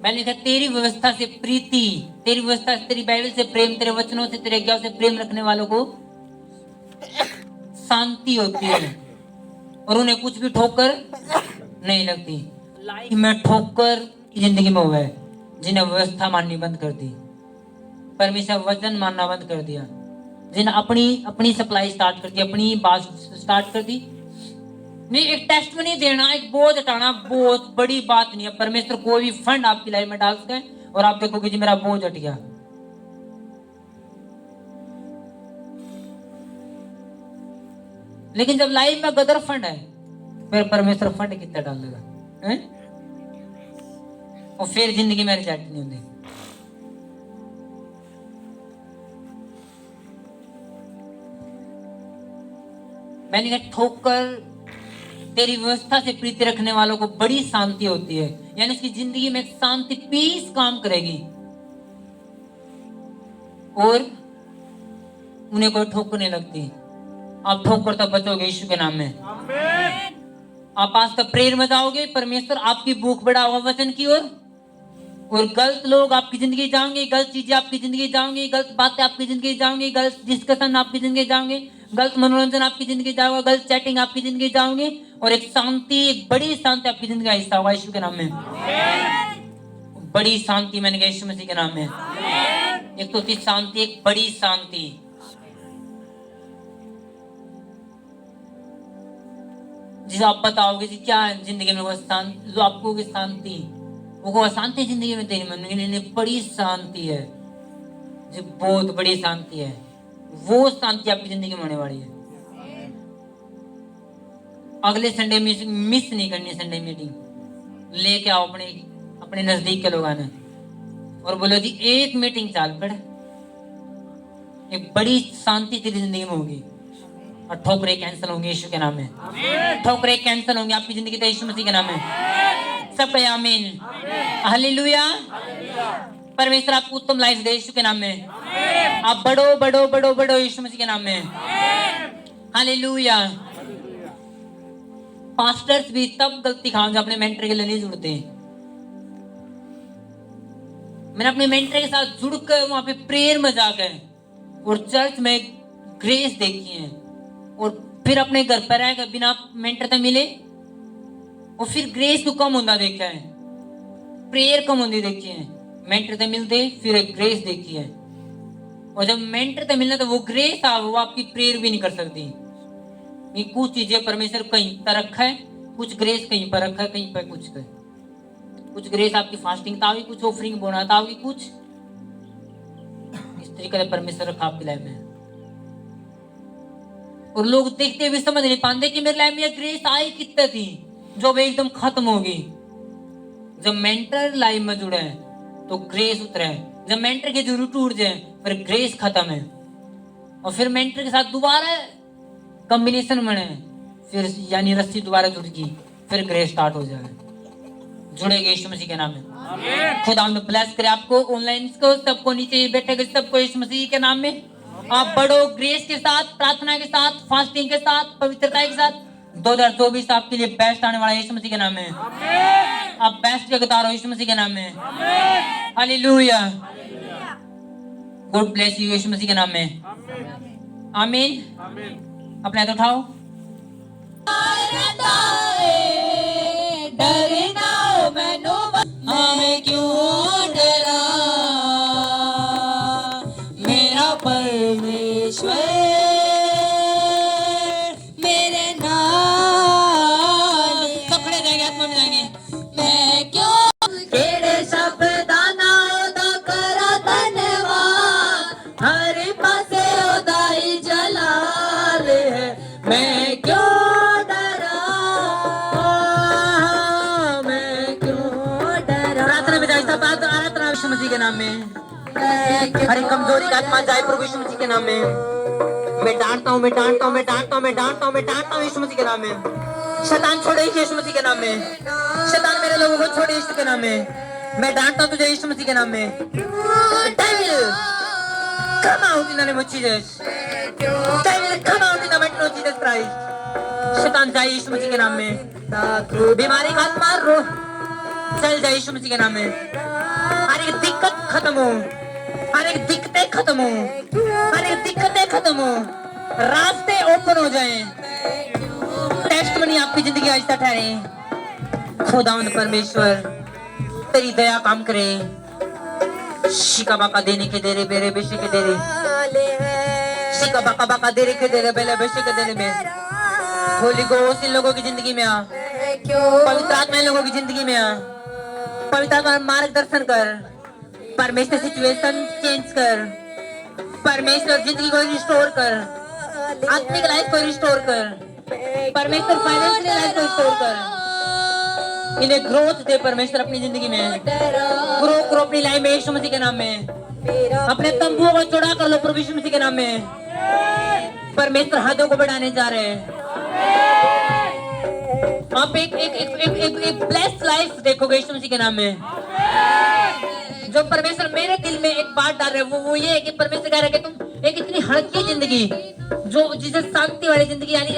मैंने लिखा, तेरी व्यवस्था से प्रीति, तेरी व्यवस्था से, तेरी बाइबल से प्रेम, तेरे वचनों से, तेरे आज्ञाओं से प्रेम रखने वालों को शांति होती है और उन्हें कुछ भी ठोकर नहीं लगती। लाइफ में ठोकर की जिंदगी में हुआ है जिन्हें व्यवस्था माननी बंद कर दी, परमेश्वर वचन मानना बंद कर दिया, जिन्हें अपनी सप्लाई स्टार्ट कर दी, अपनी बात स्टार्ट कर दी। नहीं, एक टेस्ट में नहीं देना, एक बोझ हटाना बहुत बड़ी बात नहीं है। परमेश्वर कोई भी फंड आपकी लाइफ में डाल सकते हैं और आप देखोगे जी मेरा बोझ हट गया। लेकिन जब लाइफ में गदर फंड है फिर परमेश्वर फंड कितना डाल देगा है? और फिर जिंदगी में रिजल्ट नहीं होती। मैंने कहा, ठोकर, तेरी व्यवस्था से प्रीति रखने वालों को बड़ी शांति होती है, यानी उसकी जिंदगी में एक शांति, पीस काम करेगी और उन्हें कोई ठोकर नहीं लगती। आप ठोकर तक बचोगे यीशु के नाम में। आप आज तक प्रेयर में जाओगे, परमेश्वर आपकी भूख बढ़ाओगे वचन की ओर, और गलत लोग आपकी जिंदगी जाओगे, गलत चीजें आपकी जिंदगी जाओगी, गलत बातें आपकी जिंदगी जाओगी, गलत डिस्कशन आपकी जिंदगी जाओगे, गलत मनोरंजन आपकी जिंदगी जाओगे, गलत चैटिंग आपकी जिंदगी जाओगे, और एक शांति, एक बड़ी शांति आपकी जिंदगी का हिस्सा होगा यीशु के नाम में। बड़ी शांति मैंने कहा यीशु मसीह के नाम में। एक तो थी शांति, एक बड़ी शांति। जिसे आप बताओगे जी क्या जिंदगी में वो शांति, जो आपको शांति, वो शांति जिंदगी में तेरी मन बड़ी शांति है, जो बहुत बड़ी शांति है, वो शांति आपकी जिंदगी में होने वाली है। अगले संडे में मिस नहीं करनी संडे मीटिंग। लेके आओ अपने नजदीक के लोगों ने और बोलो जी एक मीटिंग चाल पड़े, एक बड़ी शांति तेरी जिंदगी में होगी और ठोकरे कैंसिल होंगे यीशु के नाम में। ठोकरे कैंसिल होंगे आपकी जिंदगी तो यीशु मसीह के नाम में। सब कहे आमीन, हालेलुया। परमेश्वर आपको उत्तम लाइफ दे यीशु के नाम में। आप बढ़ो बढ़ो बढ़ो बढ़ो यीशु मसीह के नाम में। हालेलुया। पास्टर्स भी तब गलती खाओगे अपने मेंटर के लिए नहीं जुड़ते। मैंने अपने मेंटर के साथ जुड़कर वहां पे प्रेयर में जाकर और चर्च में ग्रेस देखी है और फिर अपने घर पर रहेगा बिना मेंटर से मिले, और फिर ग्रेस को कम होता देखा है, प्रेयर कम होती देखी है। मेंटर से मिलते फिर एक ग्रेस देखी है, और जब मेंटर से मिलना तो वो ग्रेस आ वो आपकी प्रेयर भी नहीं कर सकती। ये कुछ चीजें परमेश्वर कहीं पर रखा है, कुछ ग्रेस कहीं पर रखा है, कहीं पर कुछ ग्रेस आपकी फास्टिंग तावी, कुछ ऑफरिंग बोना तावी, कुछ इस तरीके से परमेश्वर रखा आपकी लाइफ में। और लोग देखते हुए समझ नहीं पाते कि मेरी लाइफ में ग्रेस आई कितनी थी जो अब एकदम खत्म होगी। जब मेंटर लाइफ में जुड़े हैं तो ग्रेस उतरे है, जब मेंटर के जरूर टूट जाए फिर ग्रेस खत्म है, और फिर मेंटर के साथ दोबारा कॉम्बिनेशन बने, फिर यानी रस्सी दोबारा जुड़गी, फिर ग्रेस स्टार्ट हो जाए। जुड़ेगे यीशु मसीह के नाम में। खुदा में ब्लेस करे आपको, ऑनलाइन को सबको, नीचे बैठे सबको यीशु मसीह के नाम में। आप बड़ो ग्रेस के साथ, प्रार्थना के साथ, फास्टिंग के साथ, पवित्रता के साथ। 2024 आपके लिए बेस्ट आने वाला यीशु मसीह के नाम में। आप बेस्ट जगतार हो यीशु मसीह के नाम में। हालेलुया। गॉड ब्लेस यू यीशु मसीह के नाम में। आमीन। अपने हाथ उठाओ। डरना मैनू हमें क्यों डरा, मेरा परमेश्वर मेरे नाल। पकड़े जाएंगे, आत्मा में जाएंगे। मैं क्यों केड़े शब्दां नाल दा करा धन्यवाद, हर पासे ओदा ही जलाल है। मैं क्यों यीशु मसीह के नाम में। हर एक कमजोरी का आत्मा जाए प्रभु यीशु मसीह के नाम में। मैं डांटता हूँ, मैं डांटता हूँ, मैं डांटता हूँ, मैं डांटता हूँ, मैं डांटता हूँ यीशु मसीह के नाम में। शैतान छोड़े यीशु मसीह के नाम में। शैतान मेरे लोगों को छोड़े यीशु के नाम में। मैं डांटता हूँ तुझे यीशु मसीह के नाम में। Devil, come out in the name of Jesus. Devil, come out in the mighty name of Jesus Christ. शैतान जाए यीशु मसीह के नाम में। बीमारी का आत्मा रोह चल जाए यीशु मसीह के नाम में। हर एक दिक्कत खत्म हो, हर एक दिक्कतें खत्म हो, हर एक दिक्कतें खत्म हो, रास्ते ओपन हो जाएं। टेस्ट मनी आपकी जिंदगी आहिस्ता ठहरे। खुदावंद परमेश्वर तेरी दया काम करे। शिका बाका देने के दे रे बेरे बेशे के दे रे, शिका बाका बाका दे रे के दे रे बेले बेशे के दे रे में। होली गोस्ट इन लोगों की जिंदगी में आ, पवित्र आत्मा इन लोगों की जिंदगी में आ। पवित्र आत्मा मार्गदर्शन कर, परमेश्वर सिचुएशन चेंज कर, परमेश्वर जिंदगी को रिस्टोर कर, आत्मिक लाइफ को रिस्टोर कर, परमेश्वर फाइनेंशियल लाइफ को रिस्टोर कर। इन्हें ग्रोथ दे परमेश्वर अपनी जिंदगी में। ग्रो करो अपनी लाइफ में यीशु मसीह के नाम में। अपने तंबुओं को चौड़ा कर लो प्रभु यीशु मसीह के नाम में। परमेश्वर हदों को बढ़ाने जा रहे हैं। आप एक ब्लेस्ड लाइफ देखोगे यीशु मसीह के नाम में। जो परमेश्वर मेरे दिल में एक बात डाल रहे हैं वो ये है कि परमेश्वर कह रहा है कि तुम एक इतनी हल्की जिंदगी, जो जिसे शांति वाली जिंदगी, यानी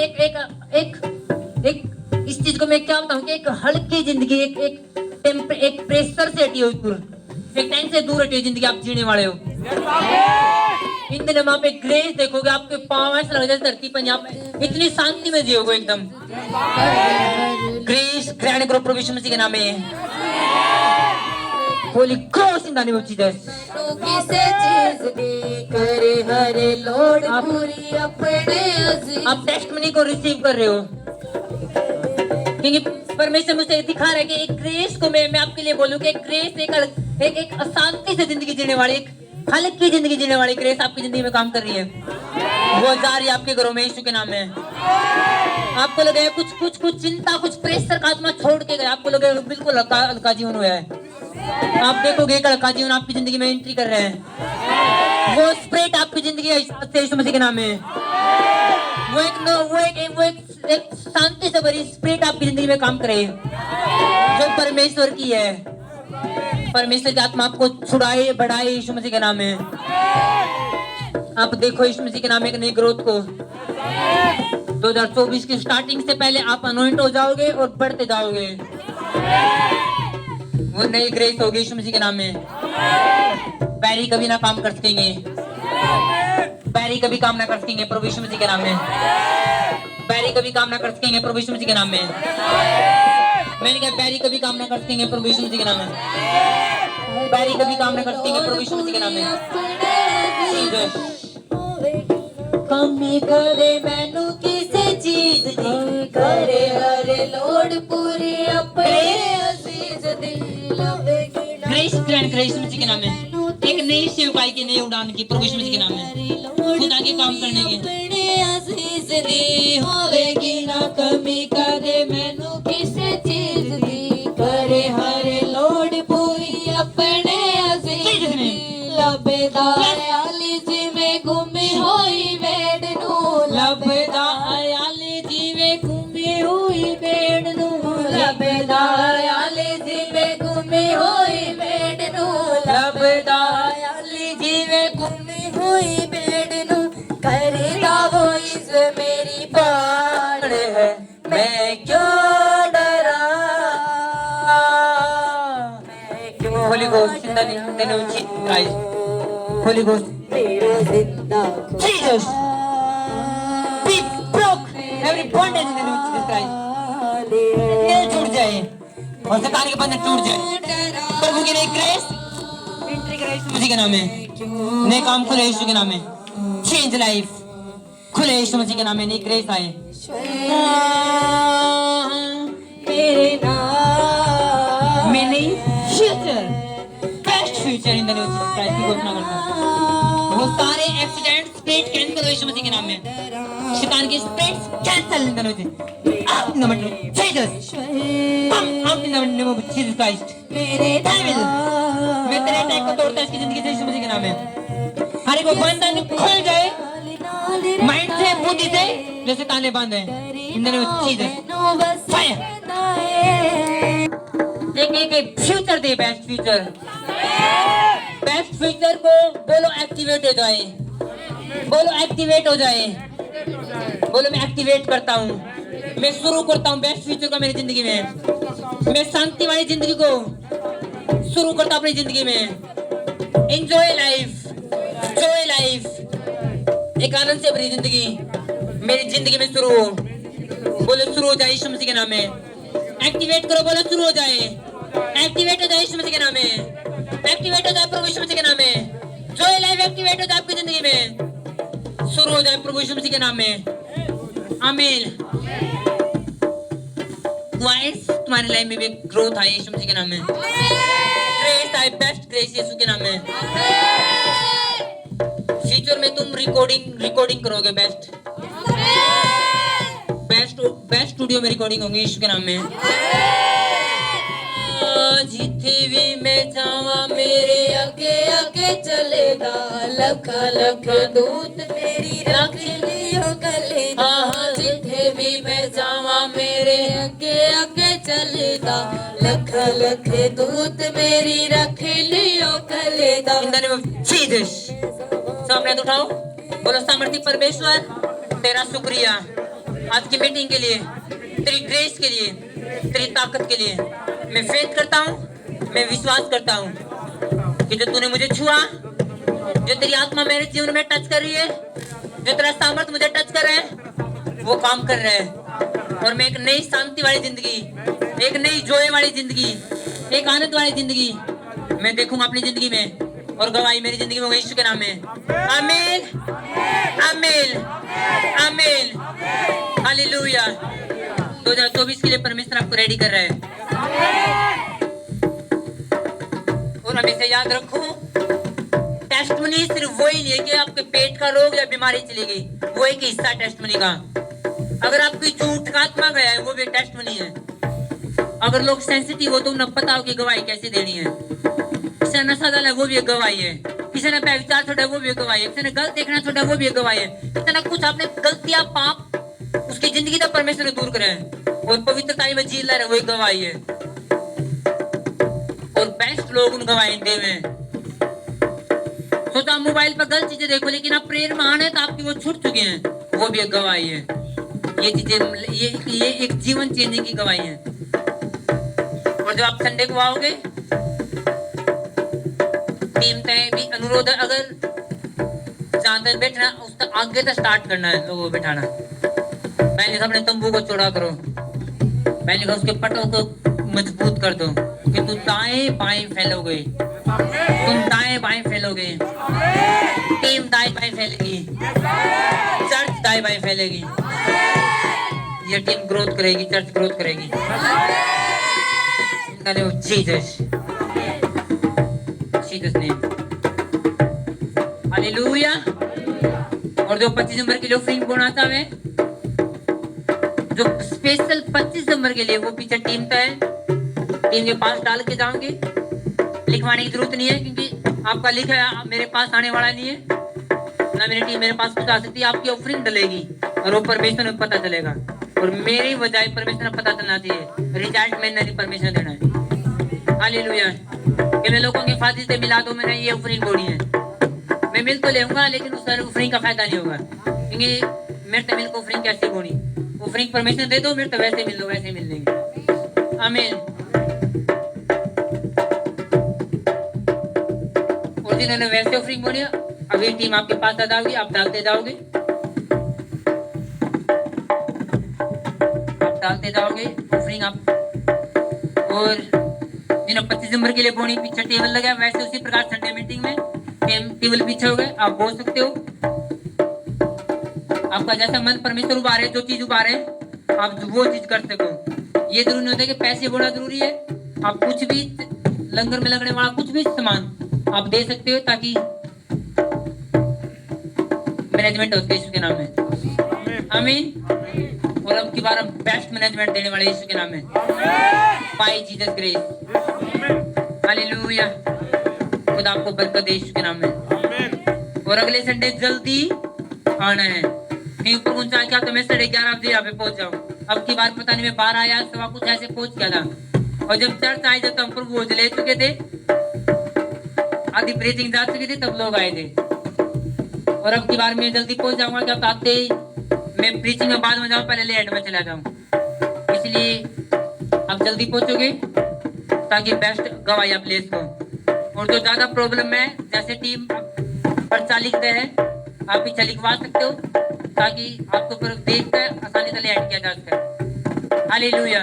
एक इस चीज को मैं क्या बताऊं कि एक हल्की जिंदगी, एक प्रेशर से हटी हुई, एक टेंशन से दूर हटी हुई जिंदगी आप जीने वाले हो। इन दिनों में आप एक ग्रेस देखोगे, आपके पांव ऐसे लग जाए धरती पर, यहाँ पे इतनी शांति में जियोगे एकदम। ग्रेस ग्रहण करो प्रभु यीशु मसीह के नाम में। Holi cross in the name of Jesus. आप टेस्टमनी को रिसीव कर रहे हो, क्योंकि परमेश्वर मुझे दिखा रहा है कि एक ग्रेस को मैं आपके लिए बोलूं कि एक ग्रेस एक अशांति से जिंदगी जीने वाली, एक हल्की जिंदगी जीने वाली ग्रेस आपकी जिंदगी में काम कर रही है। वो जा रही है आपके घरों में यीशु के नाम में। आपको लगे कुछ चिंता, कुछ प्रेशर का आत्मा छोड़ के गए, आपको लगे बिल्कुल हल्का जीवन हुआ है। आप देखोगे एक हल्का जीवन आपकी जिंदगी में एंट्री कर रहे हैं। वो स्प्रेट आपकी जिंदगी यीशु मसीह के नाम में। वो एक शांति से भरी स्प्रेट आपकी जिंदगी में काम करे, जो परमेश्वर की है। परमेश्वर की आत्मा आपको छुड़ाए बढ़ाए यीशु मसीह के नाम में। आप देखो यीशु मसीह के नाम में एक नई ग्रोथ को। 2024 की स्टार्टिंग से पहले आप अनॉइंट हो जाओगे और बढ़ते जाओगे। वो नई ग्रेस होगी यीशु मसीह के नाम में। बैरी कभी ना काम कर सकेंगे, बैरी कभी काम ना कर सकेंगे प्रभु यीशु मसीह के नाम में। पैरी कभी काम ना कर सकेंगे प्रभु यीशु मसीह के नाम में। मैंने कहा पैरी कभी काम ना कर सकेंगे प्रभु यीशु मसीह के नाम में। पैरी कभी काम ना कर सकेंगे प्रभु यीशु मसीह के नाम में। जीसस कमी करे मैनू किसी चीज दी, करे हर लोड़ पूरी अपने अजीज दी। ग्रेस ग्रैंड करे यीशु मसीह के नाम में। एक नई सेवकाई की नई उड़ान की प्रभु यीशु मसीह के नाम में। खुदा के काम करने के अपने अजीज दी होवेगी ना कमी करे मैनू किसी चीज दी, करे हर लोड़ पूरी अपने अजीज दी। लबदा आली जी में गुमी होई वेड़ नू, लबदा आली जी में गुमी हुई वेड़ नू, लबदा आली जी में गुमी हुई वेड़ नू, लबदा आली जी में गुमी हुई वेड़ नू। करदा वो इस मेरी बात है, मैं क्यों डरा, मैं क्यों Holi ghost in the name of Jesus Christ. Holi ghost मेरा जिंदा Jesus be broke every bondage in the name of Jesus Christ. ये टूट जाए और शैतान के बंधन टूट जाए प्रभु की नई ग्रेस एंट्री करे यीशु मसीह के नाम में। नए काम खुले यीशु के नाम में। चेंज लाइफ खुले यीशु मसीह के नाम में। नई ग्रेस आए मेरे नाम मैं नई future best future in the name of Jesus Christ की घोषणा करता हूं। वो सारे एक्सीडेंट स्पिरिट कैंसिल यीशु मसीह के नाम में। शैतान की spirits cancel in the name of Jesus out in the name of Jesus Christ. मेरे डेविल मैं तेरे अटैक को तोड़ता इसकी जिंदगी से यीशु मसीह के नाम में। हर एक बंधन खुल जाए माइंड से बुद्धि से जैसे ताने बांधे इन the name of Jesus fire. एक फ्यूचर दे बेस्ट फ्यूचर। बेस्ट फ्यूचर को बोलो एक्टिवेट हो जाए। बोलो एक्टिवेट हो जाए। बोलो मैं एक्टिवेट करता हूँ। मैं शुरू करता हूँ बेस्ट फ्यूचर का मेरी जिंदगी में। मैं शांति वाली जिंदगी को शुरू करता हूँ अपनी जिंदगी में। एंजॉय लाइफ, जॉय लाइफ, एक आनंद से भरी जिंदगी मेरी जिंदगी में शुरू हो। बोलो शुरू हो जाए यीशु मसीह के नाम में। एक्टिवेट करो, बोलो शुरू हो जाए। एक्टिवेट हो जाए यीशु मसीह के नाम में। एक्टिवेट हो जाए प्रभु यीशु मसीह के नाम में। जॉय लाइफ एक्टिवेट हो जाए आपकी जिंदगी में। शुरू हो जाए प्रभु यीशु मसीह के नाम में। आमीन। वाइस तुम्हारी लाइफ में भी ग्रोथ आए यीशु मसीह के नाम में। ग्रेस आए, बेस्ट ग्रेस यीशु के नाम में। फ्यूचर में तुम रिकॉर्डिंग करोगे बेस्ट स्टूडियो में रिकॉर्डिंग होंगी यीशु के नाम में। जिथे भी मैं जावा मेरे आगे आगे चलेगा, लख लख दूत मेरी रख लियो गले। हाँ जिथे भी मैं जावा मेरे आगे आगे चलेगा, लख लख दूत मेरी रख लियो गले। इन द नेम ऑफ जीसस सामने हाथ उठाओ। बोलो सामर्थ्य परमेश्वर तेरा शुक्रिया आज की मीटिंग के लिए, तेरी ग्रेस के लिए, तेरी ताकत के लिए। मैं फेथ करता हूँ, मैं विश्वास करता हूँ कि जो तूने मुझे छुआ, जो तेरी आत्मा मेरे जीवन में टच कर रही है, जो तेरा सामर्थ्य मुझे टच कर रहा है, वो काम कर रहा है। और मैं एक नई शांति वाली जिंदगी, एक नई जोए वाली जिंदगी, एक आनंद वाली जिंदगी मैं देखूंगा अपनी जिंदगी में। और गवाही मेरी जिंदगी में होगी यीशु के नाम में। आमीन, आमीन, आमीन, हालेलुया। 2024 के लिए परमेश्वर आपको रेडी कर रहा है। और हमेशा याद रखो, टेस्टमनी सिर्फ वही नहीं है कि आपके पेट का रोग या बीमारी चली गई, वो एक हिस्सा टेस्टमनी का। अगर आपकी झूठ का आत्मा गया है, वो भी टेस्टमनी है। अगर लोग सेंसिटिव हो तो उन्हें पता हो कि गवाही कैसे देनी है। किसी ने नशा डाला, वो भी एक गवाही है। किसी ने व्यभिचार छोड़ा, वो भी एक गवाही है। किसी ने गलत देखना छोड़ा, वो भी एक गवाही है। किसी ने कुछ आपने गलतियां पाप उसकी जिंदगी का परमेश्वर दूर करे और पवित्रता में जी ला रहे, वो एक गवाही है। और बेस्ट लोग उन गवाही देवे। सोचा मोबाइल पर गलत चीजें देखो, लेकिन आप प्रेयर में आने तो आपकी वो छूट चुके हैं, वो भी एक गवाही है। ये चीजें ये एक जीवन चेंजिंग की गवाही है। और जब आप संडे को आओगे, टीम तय भी अनुरोध है, अगर जहां तक बैठना उस तक आगे तक स्टार्ट करना है, लोगों को बैठाना। मैंने कहा अपने तंबू को चौड़ा करो, मैंने कहा उसके पटों को मजबूत कर दो कि तू दाएं बाएं फैलोगे, तुम दाएं बाएं फैलोगे, टीम दाएं बाएं फैलेगी, चर्च दाएं बाएं फैलेगी, ये टीम ग्रोथ करेगी, चर्च ग्रोथ करेगी। In the name of Jesus, Jesus name, hallelujah. और जो 25 नंबर के लिए ऑफरिंग बोनाता है, जो स्पेशल 25 नंबर के लिए, वो पीछे टीम का है, टीम के पास डाल के जाओगे, लिखवाने की जरूरत नहीं है क्योंकि आपका लिखा है, मेरे पास आने वाला नहीं है ना, मेरी टीम मेरे पास कुछ आ सकती है, आपकी ऑफरिंग डलेगी और वो परमेश्वर में पता चलेगा, और मेरी वजह परमेश्वर में पता चलना चाहिए, रिजल्ट मैंने नहीं परमेश्वर देना है। हालेलुया। कि मैं लोगों के फाजिल से मिला दो, मैंने ये ऑफरिंग बोली है, मैं मिल तो लेऊंगा लेकिन उस ऑफरिंग का फायदा नहीं होगा, क्योंकि मेरे तो मिल को ऑफरिंग कैसे बोनी, ऑफरिंग परमेश्वर दे दो, मेरे तो वैसे मिल लो, वैसे मिल लेंगे। आमीन। और जिन्होंने वैसे ऑफरिंग बोली, अभी टीम आपके पास आ जाओगी, आप डालते जाओगे, आप डालते जाओगे ऑफरिंग आप। और जिन्होंने 25 नंबर के लिए बोनी, पीछे टेबल लगा, वैसे उसी प्रकार संडे मीटिंग में टेबल पीछे हो गए, आप बोल सकते हो, आपका जैसा मन परमेश्वर उबारे, जो चीज उबारे आप वो चीज कर सको। ये जरूरी नहीं होता कि पैसे बोना जरूरी है, आप कुछ भी लंगर में लगने वाला कुछ भी सामान आप दे सकते हो, ताकि मैनेजमेंट हो यीशु के नाम में। आमीन। और अब की बार हम बेस्ट मैनेजमेंट देने वाले यीशु के नाम में, बाय जीसस ग्रेस। हालेलुया। खुदा आपको बरकत दे यीशु के नाम में। और अगले संडे जल्दी आना है, कहीं ऊपर ऊंचा क्या तो मैं 11:30 बजे यहाँ पे पहुंच जाऊँ। अब की बार पता नहीं मैं 12 या सवा कुछ ऐसे पहुंच गया था, और जब चर्च आए जब हम प्रभु ले चुके थे, आधी प्रीचिंग जा चुकी थी, तब लोग आए थे। और अब की बार मैं जल्दी पहुंच जाऊंगा, जब आते ही मैं प्रीचिंग में बाद में जाऊँ, पहले लेट में चला जाऊँ, इसलिए आप जल्दी पहुंचोगे ताकि बेस्ट गवाही आप ले सको। और जो ज्यादा प्रॉब्लम है, जैसे टीम पर्चा लिखते हैं, आप पीछे लिखवा सकते हो, ताकि आपको फिर देखकर आसानी से लैंड किया जा सके। हालेलुया।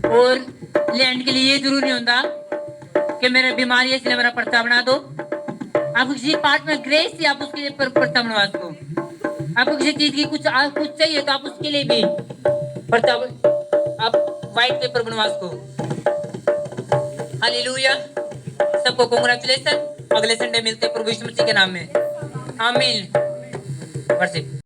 और लैंड के लिए ये जरूरी नहीं होता कि मेरे बीमारी है इसलिए मेरा पर्चा बना दो, आपको किसी पार्ट में ग्रेस से आप उसके लिए पर्चा बनवा सको, आपको किसी चीज की कुछ चाहिए तो आप उसके लिए भी पर्चा आप व्हाइट पेपर बनवा सको। हालेलुया। सबको कांग्रेचुलेशन। अगले संडे मिलते हैं प्रभु यीशु मसीह के नाम में। आमीन। वर्शिप।